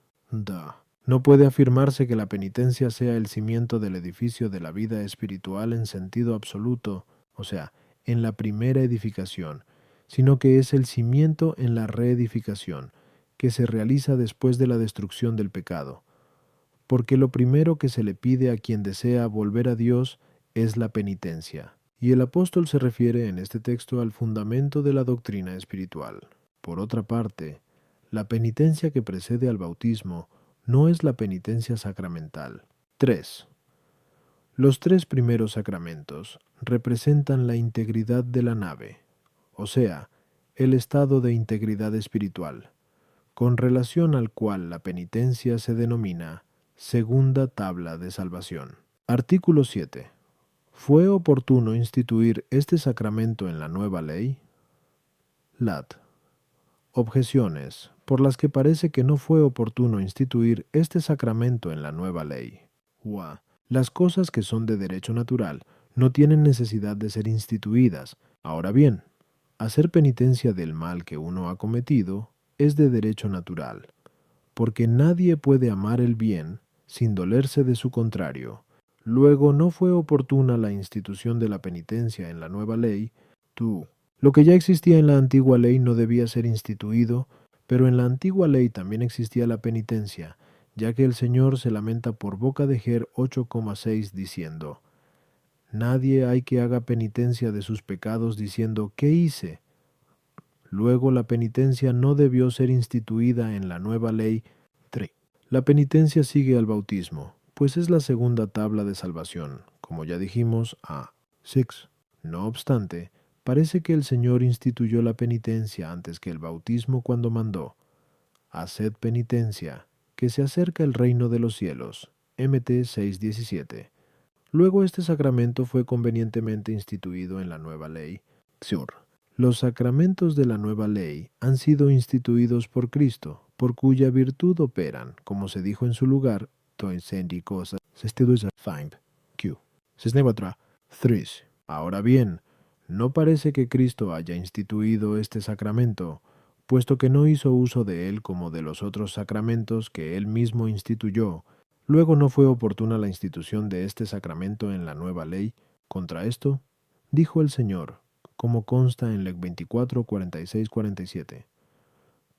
No puede afirmarse que la penitencia sea el cimiento del edificio de la vida espiritual en sentido absoluto, o sea, en la primera edificación, sino que es el cimiento en la reedificación, que se realiza después de la destrucción del pecado, porque lo primero que se le pide a quien desea volver a Dios es la penitencia. Y el apóstol se refiere en este texto al fundamento de la doctrina espiritual. Por otra parte, la penitencia que precede al bautismo no es la penitencia sacramental. 3. Los tres primeros sacramentos representan la integridad de la nave, o sea, el estado de integridad espiritual, con relación al cual la penitencia se denomina segunda tabla de salvación. Artículo 7. ¿Fue oportuno instituir este sacramento en la nueva ley? Lat. Objeciones, por las que parece que no fue oportuno instituir este sacramento en la nueva ley. Ua. Las cosas que son de derecho natural no tienen necesidad de ser instituidas. Ahora bien, hacer penitencia del mal que uno ha cometido es de derecho natural, porque nadie puede amar el bien sin dolerse de su contrario. Luego no fue oportuna la institución de la penitencia en la nueva ley. Lo que ya existía en la antigua ley no debía ser instituido, pero en la antigua ley también existía la penitencia, ya que el Señor se lamenta por boca de Ger 8,6 diciendo, nadie hay que haga penitencia de sus pecados diciendo, ¿qué hice? Luego la penitencia no debió ser instituida en la nueva ley. 3. La penitencia sigue al bautismo, pues es la segunda tabla de salvación, como ya dijimos, a 6. No obstante, parece que el Señor instituyó la penitencia antes que el bautismo cuando mandó, haced penitencia, que se acerca el reino de los cielos. Mt 6:17. Luego este sacramento fue convenientemente instituido en la nueva ley. Los sacramentos de la nueva ley han sido instituidos por Cristo, por cuya virtud operan, como se dijo en su lugar, Ahora bien, no parece que Cristo haya instituido este sacramento, puesto que no hizo uso de él como de los otros sacramentos que él mismo instituyó. Luego no fue oportuna la institución de este sacramento en la nueva ley. Contra esto, dijo el Señor, como consta en Lec 24, 46, 47.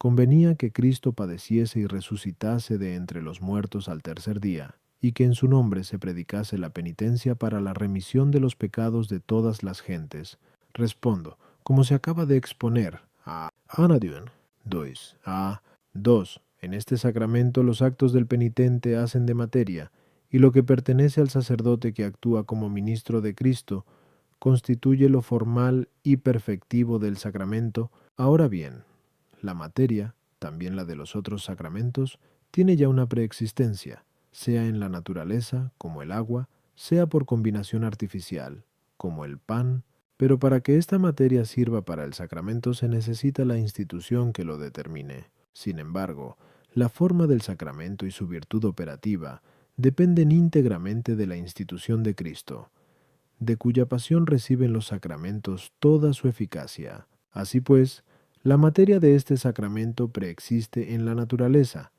Convenía que Cristo padeciese y resucitase de entre los muertos al tercer día, y que en su nombre se predicase la penitencia para la remisión de los pecados de todas las gentes. Respondo, como se acaba de exponer, a Anadion 2. A 2. En este sacramento los actos del penitente hacen de materia, y lo que pertenece al sacerdote que actúa como ministro de Cristo constituye lo formal y perfectivo del sacramento. Ahora bien, la materia, también la de los otros sacramentos, tiene ya una preexistencia, sea en la naturaleza, como el agua, sea por combinación artificial, como el pan, pero para que esta materia sirva para el sacramento se necesita la institución que lo determine. Sin embargo, la forma del sacramento y su virtud operativa dependen íntegramente de la institución de Cristo, de cuya pasión reciben los sacramentos toda su eficacia. Así pues, la materia de este sacramento preexiste en la naturaleza,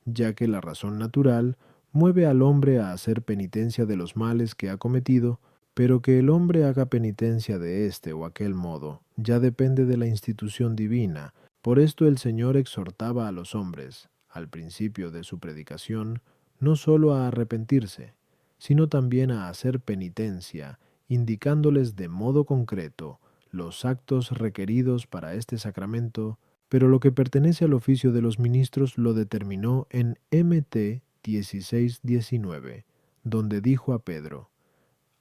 ya que la razón natural mueve al hombre a hacer penitencia de los males que ha cometido, pero que el hombre haga penitencia de este o aquel modo ya depende de la institución divina. Por esto el Señor exhortaba a los hombres, al principio de su predicación, no sólo a arrepentirse, sino también a hacer penitencia, indicándoles de modo concreto los actos requeridos para este sacramento, pero lo que pertenece al oficio de los ministros lo determinó en Mt 16:19, donde dijo a Pedro: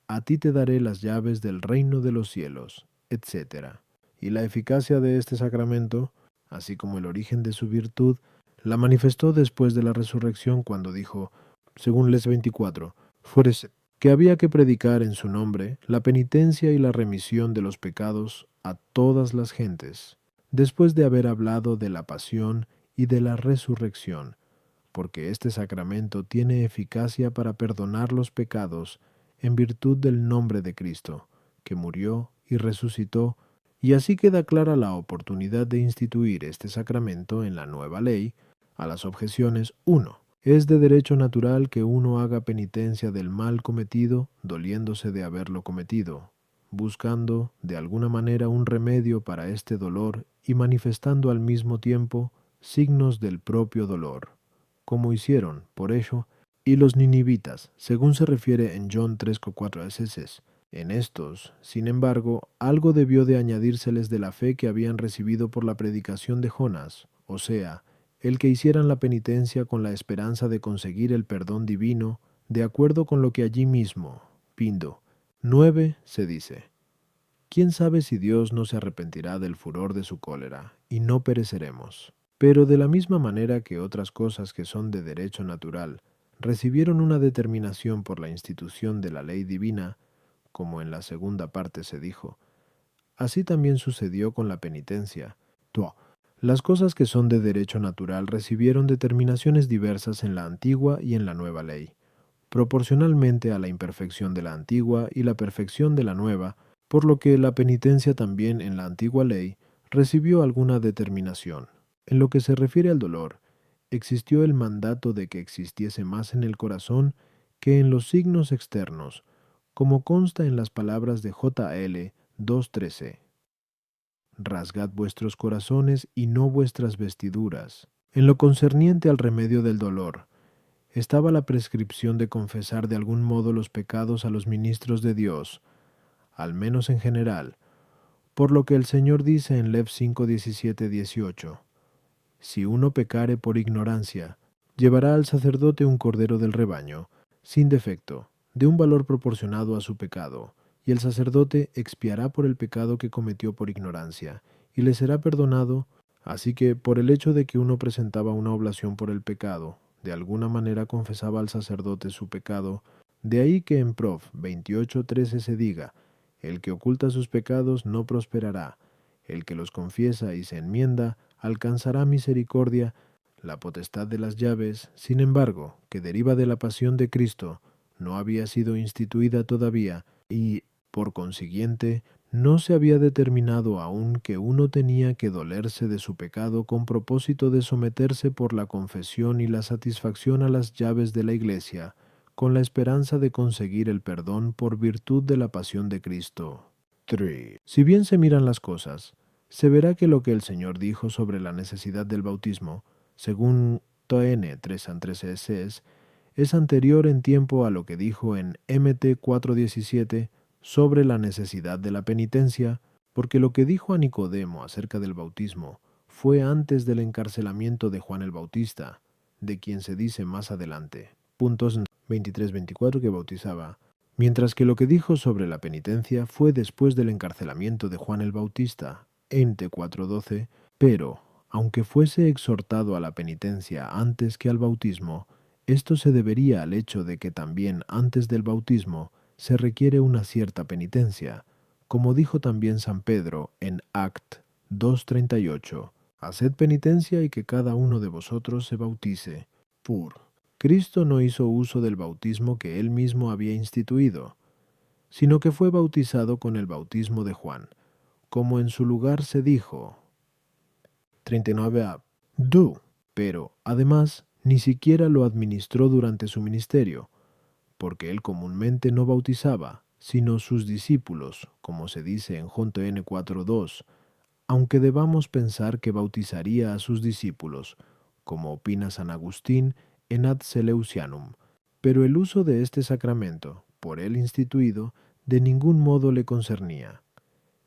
a ti te daré las llaves del reino de los cielos, etc. Y la eficacia de este sacramento, así como el origen de su virtud, la manifestó después de la resurrección cuando dijo, según Les 24, fuérese, que había que predicar en su nombre la penitencia y la remisión de los pecados a todas las gentes, después de haber hablado de la pasión y de la resurrección, porque este sacramento tiene eficacia para perdonar los pecados en virtud del nombre de Cristo, que murió y resucitó, y así queda clara la oportunidad de instituir este sacramento en la nueva ley. A las objeciones 1. Es de derecho natural que uno haga penitencia del mal cometido, doliéndose de haberlo cometido, buscando de alguna manera un remedio para este dolor y manifestando al mismo tiempo signos del propio dolor, como hicieron, por ello, y los ninivitas, según se refiere en John 3:4 ss. En estos, sin embargo, algo debió de añadírseles de la fe que habían recibido por la predicación de Jonás, o sea, el que hicieran la penitencia con la esperanza de conseguir el perdón divino, de acuerdo con lo que allí mismo, Pindo 9, se dice. ¿Quién sabe si Dios no se arrepentirá del furor de su cólera, y no pereceremos? Pero de la misma manera que otras cosas que son de derecho natural recibieron una determinación por la institución de la ley divina, como en la segunda parte se dijo, así también sucedió con la penitencia. Las cosas que son de derecho natural recibieron determinaciones diversas en la antigua y en la nueva ley, proporcionalmente a la imperfección de la antigua y la perfección de la nueva, por lo que la penitencia también en la antigua ley recibió alguna determinación. En lo que se refiere al dolor, existió el mandato de que existiese más en el corazón que en los signos externos, como consta en las palabras de J.L. 2:13. Rasgad vuestros corazones y no vuestras vestiduras. En lo concerniente al remedio del dolor, estaba la prescripción de confesar de algún modo los pecados a los ministros de Dios, al menos en general, por lo que el Señor dice en Lev 5:17-18, si uno pecare por ignorancia, llevará al sacerdote un cordero del rebaño, sin defecto, de un valor proporcionado a su pecado, y el sacerdote expiará por el pecado que cometió por ignorancia, y le será perdonado. Así que, por el hecho de que uno presentaba una oblación por el pecado, de alguna manera confesaba al sacerdote su pecado, de ahí que en Prov 28:13 se diga, el que oculta sus pecados no prosperará, el que los confiesa y se enmienda alcanzará misericordia. La potestad de las llaves, sin embargo, que deriva de la pasión de Cristo, no había sido instituida todavía, y, por consiguiente, no se había determinado aún que uno tenía que dolerse de su pecado con propósito de someterse por la confesión y la satisfacción a las llaves de la Iglesia, con la esperanza de conseguir el perdón por virtud de la pasión de Cristo. 3. Si bien se miran las cosas, se verá que lo que el Señor dijo sobre la necesidad del bautismo, según TN 3:13 es anterior en tiempo a lo que dijo en Mt 4:17 sobre la necesidad de la penitencia, porque lo que dijo a Nicodemo acerca del bautismo fue antes del encarcelamiento de Juan el Bautista, de quien se dice más adelante, puntos 23-24 que bautizaba, mientras que lo que dijo sobre la penitencia fue después del encarcelamiento de Juan el Bautista, ente 4:12, pero, aunque fuese exhortado a la penitencia antes que al bautismo, Esto se debería al hecho de que también antes del bautismo se requiere una cierta penitencia, como dijo también San Pedro en Act 2:38. Haced penitencia y que cada uno de vosotros se bautice. Pur. Cristo no hizo uso del bautismo que él mismo había instituido, sino que fue bautizado con el bautismo de Juan, como en su lugar se dijo. 39a. Do. Pero, además, ni siquiera lo administró durante su ministerio, porque él comúnmente no bautizaba, sino sus discípulos, como se dice en JN 4:2, aunque debamos pensar que bautizaría a sus discípulos, como opina San Agustín en Ad Seleucianum. Pero el uso de este sacramento, por él instituido, de ningún modo le concernía,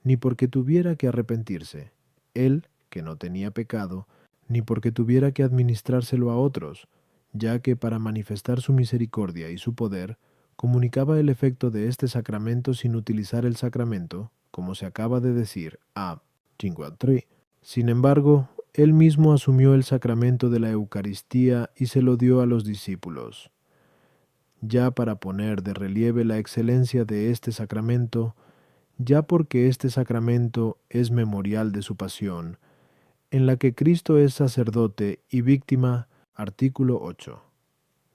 ni porque tuviera que arrepentirse, él, que no tenía pecado, ni porque tuviera que administrárselo a otros, ya que para manifestar su misericordia y su poder, comunicaba el efecto de este sacramento sin utilizar el sacramento, como se acaba de decir a 53. Sin embargo, él mismo asumió el sacramento de la Eucaristía y se lo dio a los discípulos. Ya para poner de relieve la excelencia de este sacramento, ya porque este sacramento es memorial de su pasión, en la que Cristo es sacerdote y víctima, artículo 8.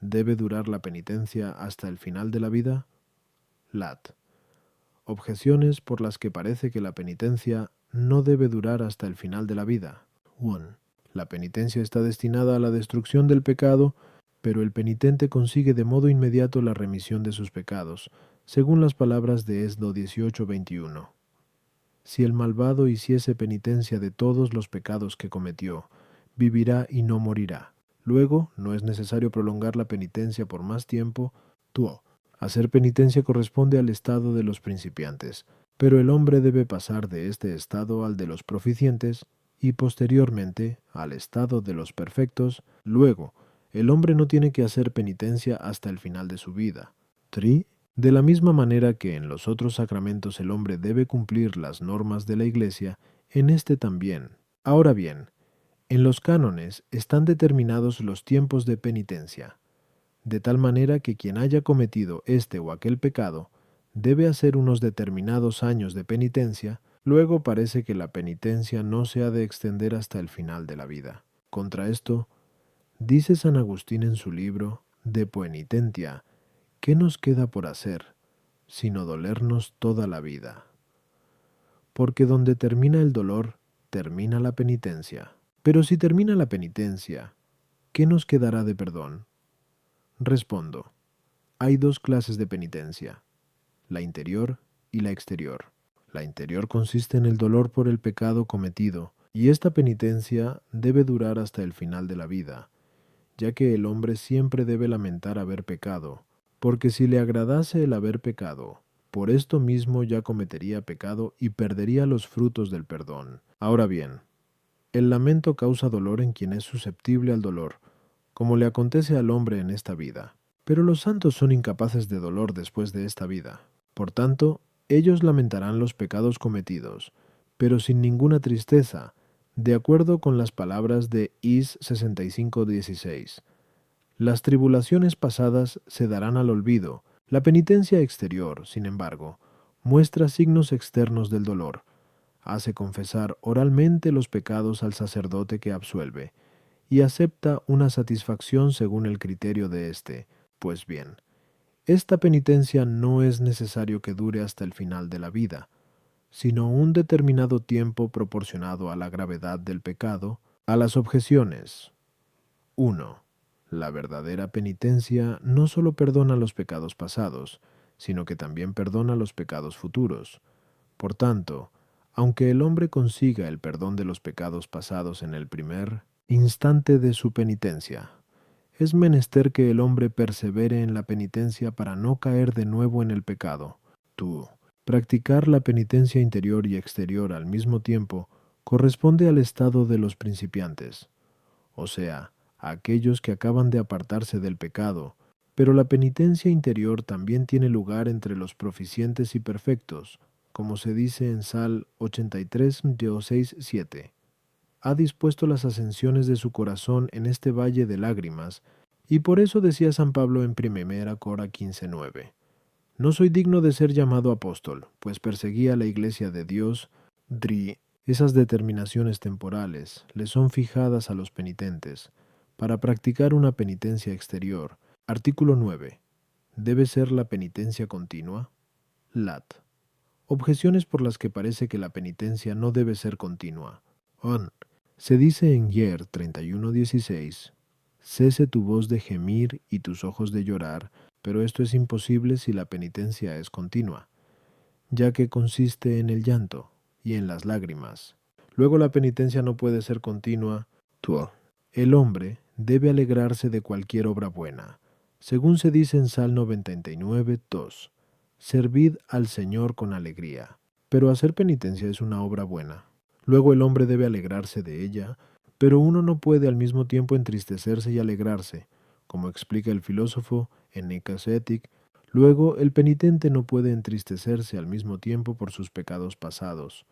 ¿Debe durar la penitencia hasta el final de la vida? Lat. Objeciones por las que parece que la penitencia no debe durar hasta el final de la vida. 1. La penitencia está destinada a la destrucción del pecado, pero el penitente consigue de modo inmediato la remisión de sus pecados, según las palabras de Esdro 18:21. Si el malvado hiciese penitencia de todos los pecados que cometió, vivirá y no morirá. Luego, no es necesario prolongar la penitencia por más tiempo. Tuo. Hacer penitencia corresponde al estado de los principiantes, pero el hombre debe pasar de este estado al de los proficientes y posteriormente al estado de los perfectos. Luego, el hombre no tiene que hacer penitencia hasta el final de su vida. Tri. De la misma manera que en los otros sacramentos el hombre debe cumplir las normas de la Iglesia, en este también. Ahora bien, en los cánones están determinados los tiempos de penitencia, de tal manera que quien haya cometido este o aquel pecado debe hacer unos determinados años de penitencia. Luego parece que la penitencia no se ha de extender hasta el final de la vida. Contra esto, dice San Agustín en su libro De Poenitentia, ¿qué nos queda por hacer, sino dolernos toda la vida? Porque donde termina el dolor, termina la penitencia. Pero si termina la penitencia, ¿qué nos quedará de perdón? Respondo, hay dos clases de penitencia, la interior y la exterior. La interior consiste en el dolor por el pecado cometido, y esta penitencia debe durar hasta el final de la vida, ya que el hombre siempre debe lamentar haber pecado, porque si le agradase el haber pecado, por esto mismo ya cometería pecado y perdería los frutos del perdón. Ahora bien, el lamento causa dolor en quien es susceptible al dolor, como le acontece al hombre en esta vida. Pero los santos son incapaces de dolor después de esta vida. Por tanto, ellos lamentarán los pecados cometidos, pero sin ninguna tristeza, de acuerdo con las palabras de Is 65:16. Las tribulaciones pasadas se darán al olvido. La penitencia exterior, sin embargo, muestra signos externos del dolor. Hace confesar oralmente los pecados al sacerdote que absuelve, y acepta una satisfacción según el criterio de éste. Pues bien, esta penitencia no es necesario que dure hasta el final de la vida, sino un determinado tiempo proporcionado a la gravedad del pecado, a las objeciones. 1. La verdadera penitencia no solo perdona los pecados pasados, sino que también perdona los pecados futuros. Por tanto, aunque el hombre consiga el perdón de los pecados pasados en el primer instante de su penitencia, es menester que el hombre persevere en la penitencia para no caer de nuevo en el pecado. Tú, practicar la penitencia interior y exterior al mismo tiempo corresponde al estado de los principiantes, o sea, a aquellos que acaban de apartarse del pecado, pero la penitencia interior también tiene lugar entre los proficientes y perfectos, como se dice en Sal 83, 6, 7. Ha dispuesto las ascensiones de su corazón en este valle de lágrimas, Y por eso decía San Pablo en Primera Cora 15:9, no soy digno de ser llamado apóstol, pues perseguí a la iglesia de Dios, esas determinaciones temporales le son fijadas a los penitentes, para practicar una penitencia exterior. Artículo 9. ¿Debe ser la penitencia continua? Lat. Objeciones por las que parece que la penitencia no debe ser continua. On. Se dice en Yer 31:16, cese tu voz de gemir y tus ojos de llorar, pero esto es imposible si la penitencia es continua, ya que consiste en el llanto y en las lágrimas. Luego la penitencia no puede ser continua. Tuo. El hombre debe alegrarse de cualquier obra buena. Según se dice en Salmo 99:2, servid al Señor con alegría. Pero hacer penitencia es una obra buena. Luego el hombre debe alegrarse de ella, pero uno no puede al mismo tiempo entristecerse y alegrarse, como explica el filósofo en Nicasetic. Luego el penitente no puede entristecerse al mismo tiempo por sus pecados pasados,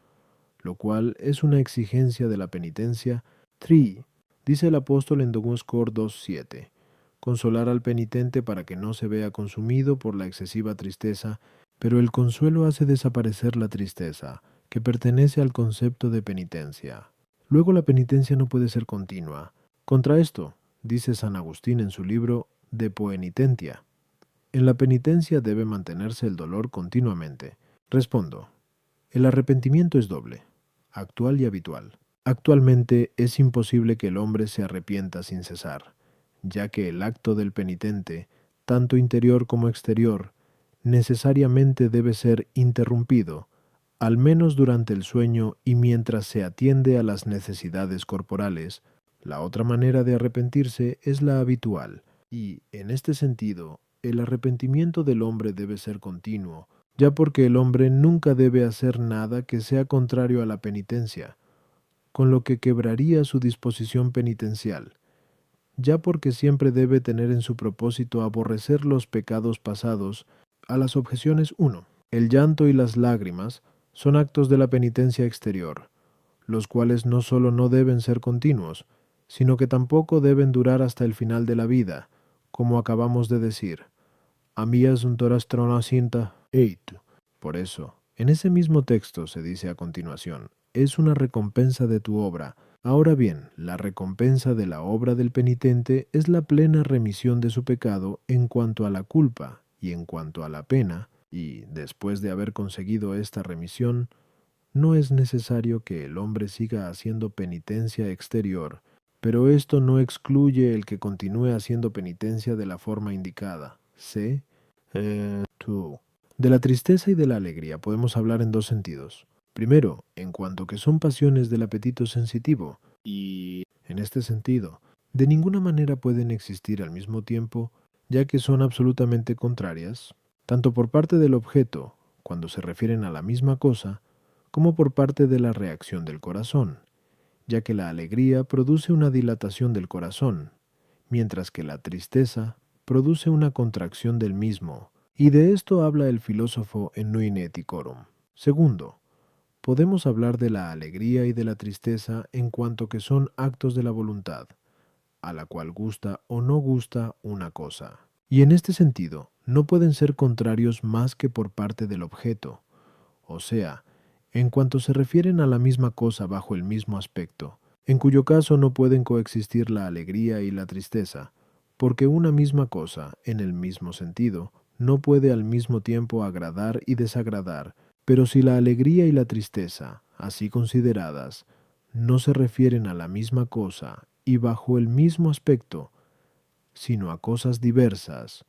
lo cual es una exigencia de la penitencia. 3. Dice el apóstol en Domus Cor 2:7, consolar al penitente para que no se vea consumido por la excesiva tristeza, pero el consuelo hace desaparecer la tristeza, que pertenece al concepto de penitencia. Luego la penitencia no puede ser continua. Contra esto, dice San Agustín en su libro De Poenitentia, en la penitencia debe mantenerse el dolor continuamente. Respondo, el arrepentimiento es doble, actual y habitual. Actualmente es imposible que el hombre se arrepienta sin cesar, ya que el acto del penitente, tanto interior como exterior, necesariamente debe ser interrumpido, al menos durante el sueño y mientras se atiende a las necesidades corporales. La otra manera de arrepentirse es la habitual, y, en este sentido, el arrepentimiento del hombre debe ser continuo, ya porque el hombre nunca debe hacer nada que sea contrario a la penitencia, con lo que quebraría su disposición penitencial, ya porque siempre debe tener en su propósito aborrecer los pecados pasados. A las objeciones 1. El llanto y las lágrimas son actos de la penitencia exterior, los cuales no solo no deben ser continuos, sino que tampoco deben durar hasta el final de la vida, como acabamos de decir. Amías un torastrona cinta, 8. Por eso, en ese mismo texto se dice a continuación, es una recompensa de tu obra. Ahora bien, la recompensa de la obra del penitente es la plena remisión de su pecado en cuanto a la culpa y en cuanto a la pena, y después de haber conseguido esta remisión, no es necesario que el hombre siga haciendo penitencia exterior, pero esto no excluye el que continúe haciendo penitencia de la forma indicada. C. 2. De la tristeza y de la alegría podemos hablar en dos sentidos. Primero, en cuanto que son pasiones del apetito sensitivo, y, en este sentido, de ninguna manera pueden existir al mismo tiempo, ya que son absolutamente contrarias, tanto por parte del objeto, cuando se refieren a la misma cosa, como por parte de la reacción del corazón, ya que la alegría produce una dilatación del corazón, mientras que la tristeza produce una contracción del mismo, y de esto habla el filósofo en Nuine Ethicorum. Segundo, podemos hablar de la alegría y de la tristeza en cuanto que son actos de la voluntad, a la cual gusta o no gusta una cosa. Y en este sentido, no pueden ser contrarios más que por parte del objeto, o sea, en cuanto se refieren a la misma cosa bajo el mismo aspecto, en cuyo caso no pueden coexistir la alegría y la tristeza, porque una misma cosa, en el mismo sentido, no puede al mismo tiempo agradar y desagradar. Pero si la alegría y la tristeza, así consideradas, no se refieren a la misma cosa y bajo el mismo aspecto, sino a cosas diversas,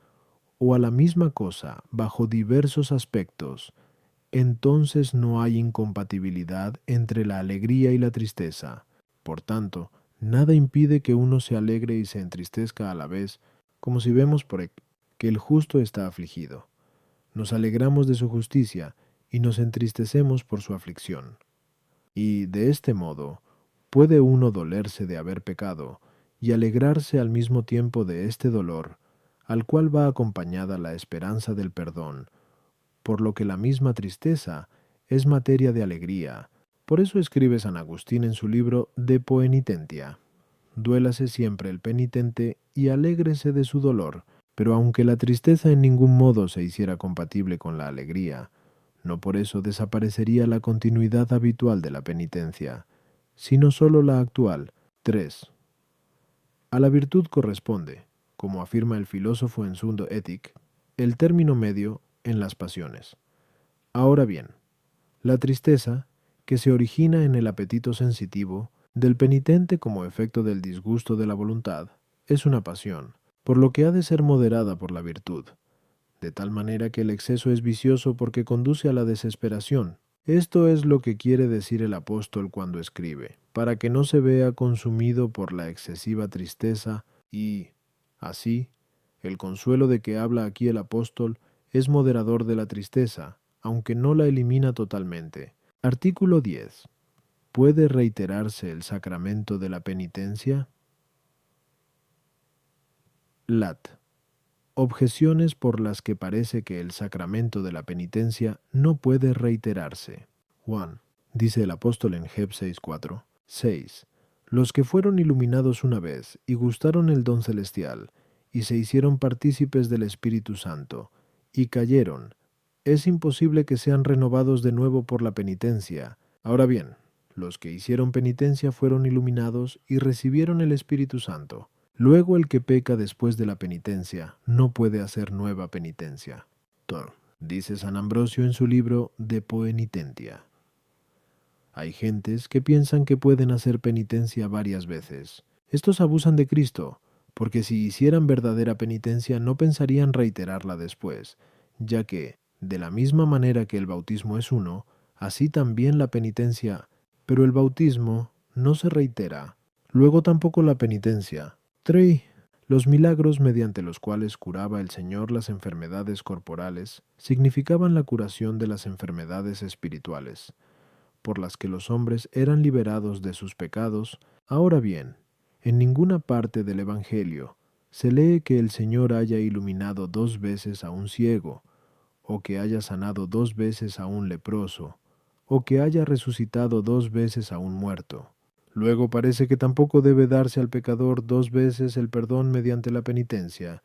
o a la misma cosa bajo diversos aspectos, entonces no hay incompatibilidad entre la alegría y la tristeza. Por tanto, nada impide que uno se alegre y se entristezca a la vez, como si vemos que el justo está afligido. Nos alegramos de su justicia y nos entristecemos por su aflicción. Y de este modo, puede uno dolerse de haber pecado y alegrarse al mismo tiempo de este dolor, al cual va acompañada la esperanza del perdón, por lo que la misma tristeza es materia de alegría. Por eso escribe San Agustín en su libro De Poenitentia. duélase siempre el penitente y alégrese de su dolor. Pero aunque la tristeza en ningún modo se hiciera compatible con la alegría, no por eso desaparecería la continuidad habitual de la penitencia, sino sólo la actual. 3. A la virtud corresponde, como afirma el filósofo en su Ethic, el término medio en las pasiones. Ahora bien, la tristeza, que se origina en el apetito sensitivo del penitente como efecto del disgusto de la voluntad, es una pasión, por lo que ha de ser moderada por la virtud, de tal manera que el exceso es vicioso porque conduce a la desesperación. Esto es lo que quiere decir el apóstol cuando escribe, para que no se vea consumido por la excesiva tristeza y, así, el consuelo de que habla aquí el apóstol es moderador de la tristeza, aunque no la elimina totalmente. Artículo 10. ¿Puede reiterarse el sacramento de la penitencia? Lat. Objeciones por las que parece que el sacramento de la penitencia no puede reiterarse. 1. Dice el apóstol en Heb 6:4. 6. Los que fueron iluminados una vez y gustaron el don celestial, y se hicieron partícipes del Espíritu Santo, y cayeron, es imposible que sean renovados de nuevo por la penitencia. Ahora bien, los que hicieron penitencia fueron iluminados y recibieron el Espíritu Santo. Luego el que peca después de la penitencia no puede hacer nueva penitencia. Dice San Ambrosio en su libro De Poenitentia. Hay gentes que piensan que pueden hacer penitencia varias veces. Estos abusan de Cristo, porque si hicieran verdadera penitencia no pensarían reiterarla después, ya que, de la misma manera que el bautismo es uno, así también la penitencia, pero el bautismo no se reitera. Luego tampoco la penitencia. 3. Los milagros mediante los cuales curaba el Señor las enfermedades corporales significaban la curación de las enfermedades espirituales, por las que los hombres eran liberados de sus pecados. Ahora bien, en ninguna parte del Evangelio se lee que el Señor haya iluminado 2 veces a un ciego, o que haya sanado 2 veces a un leproso, o que haya resucitado 2 veces a un muerto. Luego parece que tampoco debe darse al pecador 2 veces el perdón mediante la penitencia.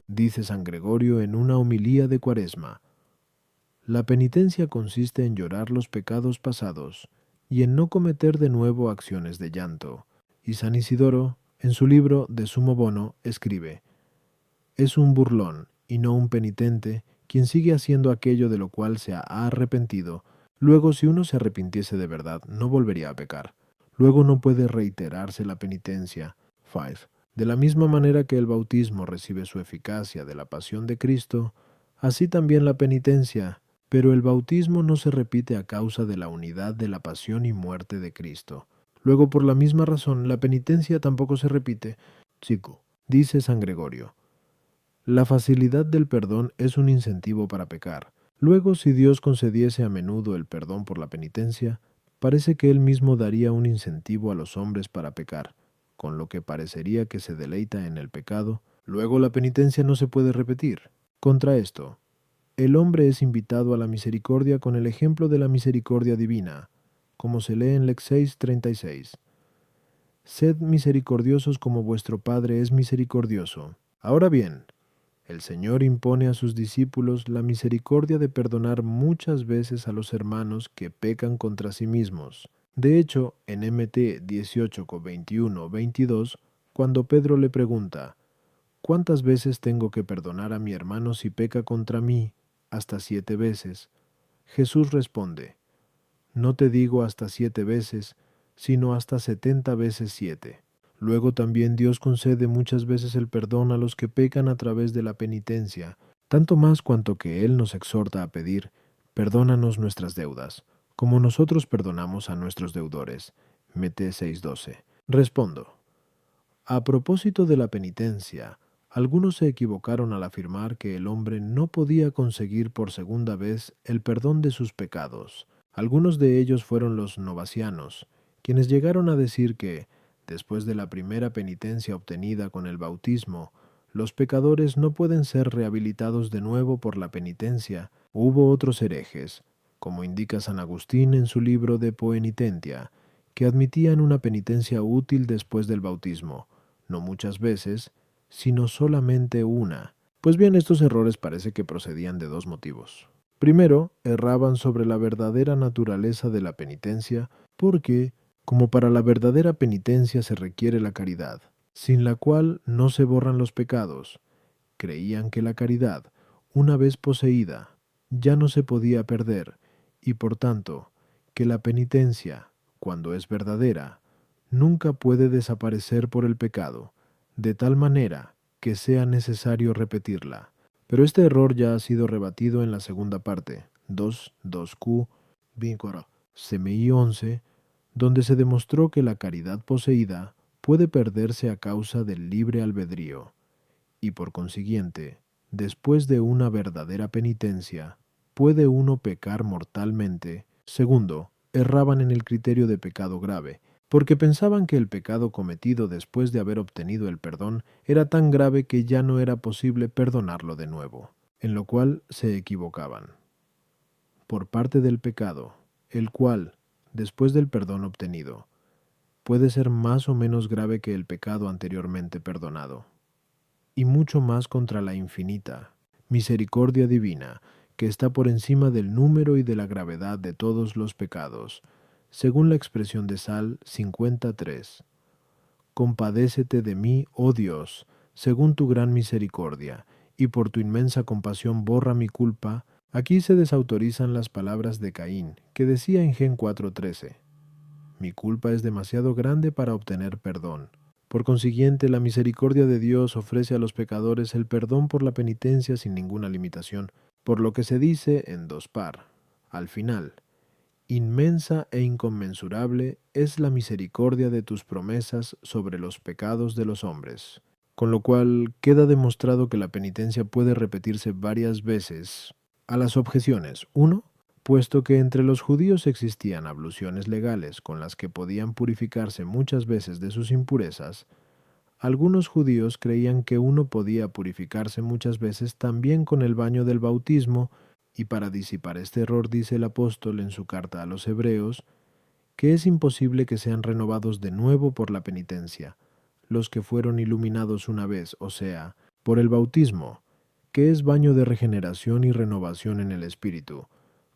Dice San Gregorio en una homilía de Cuaresma. La penitencia consiste en llorar los pecados pasados y en no cometer de nuevo acciones de llanto. Y San Isidoro, en su libro De Sumo Bono, escribe: es un burlón y no un penitente quien sigue haciendo aquello de lo cual se ha arrepentido. Luego, si uno se arrepintiese de verdad, no volvería a pecar. Luego no puede reiterarse la penitencia. 5. De la misma manera que el bautismo recibe su eficacia de la pasión de Cristo, así también la penitencia, pero el bautismo no se repite a causa de la unidad de la pasión y muerte de Cristo. Luego, por la misma razón, la penitencia tampoco se repite. 5. Dice San Gregorio: la facilidad del perdón es un incentivo para pecar. Luego, si Dios concediese a menudo el perdón por la penitencia, parece que Él mismo daría un incentivo a los hombres para pecar, con lo que parecería que se deleita en el pecado. Luego la penitencia no se puede repetir. Contra esto, el hombre es invitado a la misericordia con el ejemplo de la misericordia divina, como se lee en Lex 6:36. Sed misericordiosos como vuestro Padre es misericordioso. Ahora bien, el Señor impone a sus discípulos la misericordia de perdonar muchas veces a los hermanos que pecan contra sí mismos. De hecho, en Mt 18:21-22, cuando Pedro le pregunta: ¿cuántas veces tengo que perdonar a mi hermano si peca contra mí? Hasta 7 veces. Jesús responde: no te digo hasta 7 veces, sino hasta 70 veces 7. Luego también Dios concede muchas veces el perdón a los que pecan a través de la penitencia, tanto más cuanto que Él nos exhorta a pedir: perdónanos nuestras deudas, como nosotros perdonamos a nuestros deudores. Mt 6:12. Respondo: a propósito de la penitencia, algunos se equivocaron al afirmar que el hombre no podía conseguir por segunda vez el perdón de sus pecados. Algunos de ellos fueron los novacianos, quienes llegaron a decir que, después de la primera penitencia obtenida con el bautismo, los pecadores no pueden ser rehabilitados de nuevo por la penitencia. Hubo otros herejes, como indica San Agustín en su libro De Poenitentia, que admitían una penitencia útil después del bautismo, no muchas veces, sino solamente una. Pues bien, estos errores parece que procedían de dos motivos. Primero, erraban sobre la verdadera naturaleza de la penitencia, porque, como para la verdadera penitencia se requiere la caridad, sin la cual no se borran los pecados, creían que la caridad, una vez poseída, ya no se podía perder, y por tanto, que la penitencia, cuando es verdadera, nunca puede desaparecer por el pecado, de tal manera que sea necesario repetirla. Pero este error ya ha sido rebatido en la segunda parte, 2.2q, vínculo, CMI 11, donde se demostró que la caridad poseída puede perderse a causa del libre albedrío, y por consiguiente, después de una verdadera penitencia, puede uno pecar mortalmente. Segundo, erraban en el criterio de pecado grave, porque pensaban que el pecado cometido después de haber obtenido el perdón era tan grave que ya no era posible perdonarlo de nuevo, en lo cual se equivocaban. Por parte del pecado, el cual, después del perdón obtenido, puede ser más o menos grave que el pecado anteriormente perdonado, y mucho más contra la infinita misericordia divina, que está por encima del número y de la gravedad de todos los pecados, según la expresión de Sal 53. Compadécete de mí, oh Dios, según tu gran misericordia, y por tu inmensa compasión borra mi culpa. Aquí se desautorizan las palabras de Caín, que decía en Gen 4:13, mi culpa es demasiado grande para obtener perdón. Por consiguiente, la misericordia de Dios ofrece a los pecadores el perdón por la penitencia sin ninguna limitación, por lo que se dice en 2 par. Al final, inmensa e inconmensurable es la misericordia de tus promesas sobre los pecados de los hombres. Con lo cual queda demostrado que la penitencia puede repetirse varias veces. A las objeciones, 1. Puesto que entre los judíos existían abluciones legales con las que podían purificarse muchas veces de sus impurezas, algunos judíos creían que uno podía purificarse muchas veces también con el baño del bautismo, y para disipar este error dice el apóstol en su carta a los Hebreos, que es imposible que sean renovados de nuevo por la penitencia, los que fueron iluminados una vez, o sea, por el bautismo, que es baño de regeneración y renovación en el Espíritu,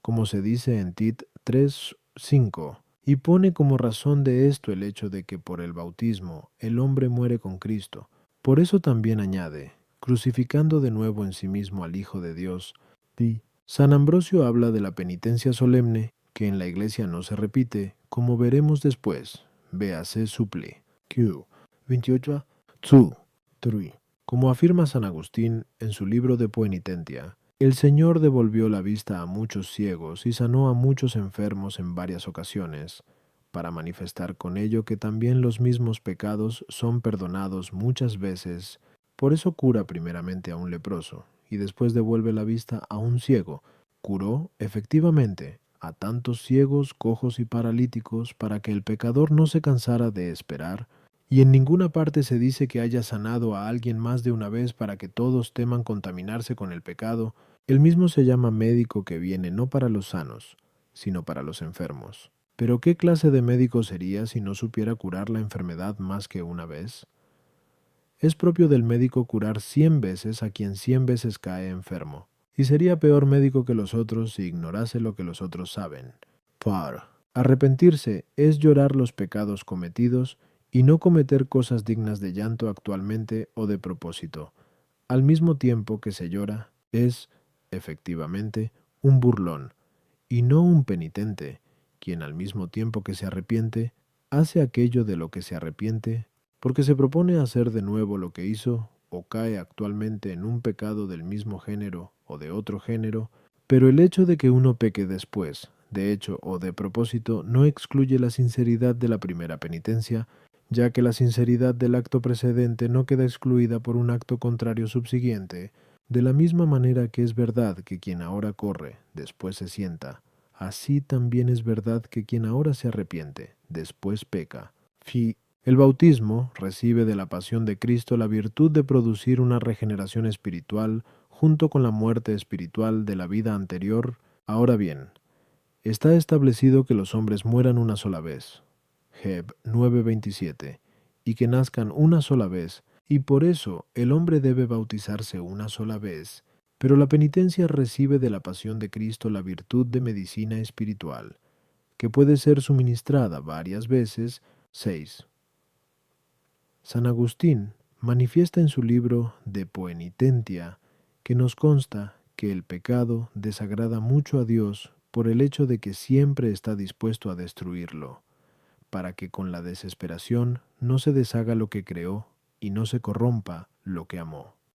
como se dice en Tit 3:5, y pone como razón de esto el hecho de que por el bautismo el hombre muere con Cristo. Por eso también añade, crucificando de nuevo en sí mismo al Hijo de Dios. Sí. San Ambrosio habla de la penitencia solemne, que en la Iglesia no se repite, como veremos después. Véase supli. Q. 28. 2. 3. Como afirma San Agustín en su libro de Poenitentia, el Señor devolvió la vista a muchos ciegos y sanó a muchos enfermos en varias ocasiones, para manifestar con ello que también los mismos pecados son perdonados muchas veces. Por eso cura primeramente a un leproso, y después devuelve la vista a un ciego. Curó, efectivamente, a tantos ciegos, cojos y paralíticos para que el pecador no se cansara de esperar, y en ninguna parte se dice que haya sanado a alguien más de una vez para que todos teman contaminarse con el pecado. Él mismo se llama médico que viene no para los sanos, sino para los enfermos. Pero ¿qué clase de médico sería si no supiera curar la enfermedad más que una vez? Es propio del médico curar 100 veces a quien 100 veces cae enfermo, y sería peor médico que los otros si ignorase lo que los otros saben. Par. Arrepentirse es llorar los pecados cometidos y no cometer cosas dignas de llanto actualmente o de propósito. Al mismo tiempo que se llora, es, efectivamente, un burlón, y no un penitente, quien al mismo tiempo que se arrepiente, hace aquello de lo que se arrepiente, porque se propone hacer de nuevo lo que hizo, o cae actualmente en un pecado del mismo género o de otro género, pero el hecho de que uno peque después, de hecho o de propósito, no excluye la sinceridad de la primera penitencia, ya que la sinceridad del acto precedente no queda excluida por un acto contrario subsiguiente, de la misma manera que es verdad que quien ahora corre, después se sienta, así también es verdad que quien ahora se arrepiente, después peca. El bautismo recibe de la pasión de Cristo la virtud de producir una regeneración espiritual junto con la muerte espiritual de la vida anterior. Ahora bien, está establecido que los hombres mueran una sola vez. Heb 9:27, y que nazcan una sola vez, y por eso el hombre debe bautizarse una sola vez, pero la penitencia recibe de la pasión de Cristo la virtud de medicina espiritual, que puede ser suministrada varias veces. 6. San Agustín manifiesta en su libro De Poenitentia que nos consta que el pecado desagrada mucho a Dios por el hecho de que siempre está dispuesto a destruirlo, para que con la desesperación no se deshaga lo que creó y no se corrompa lo que amó.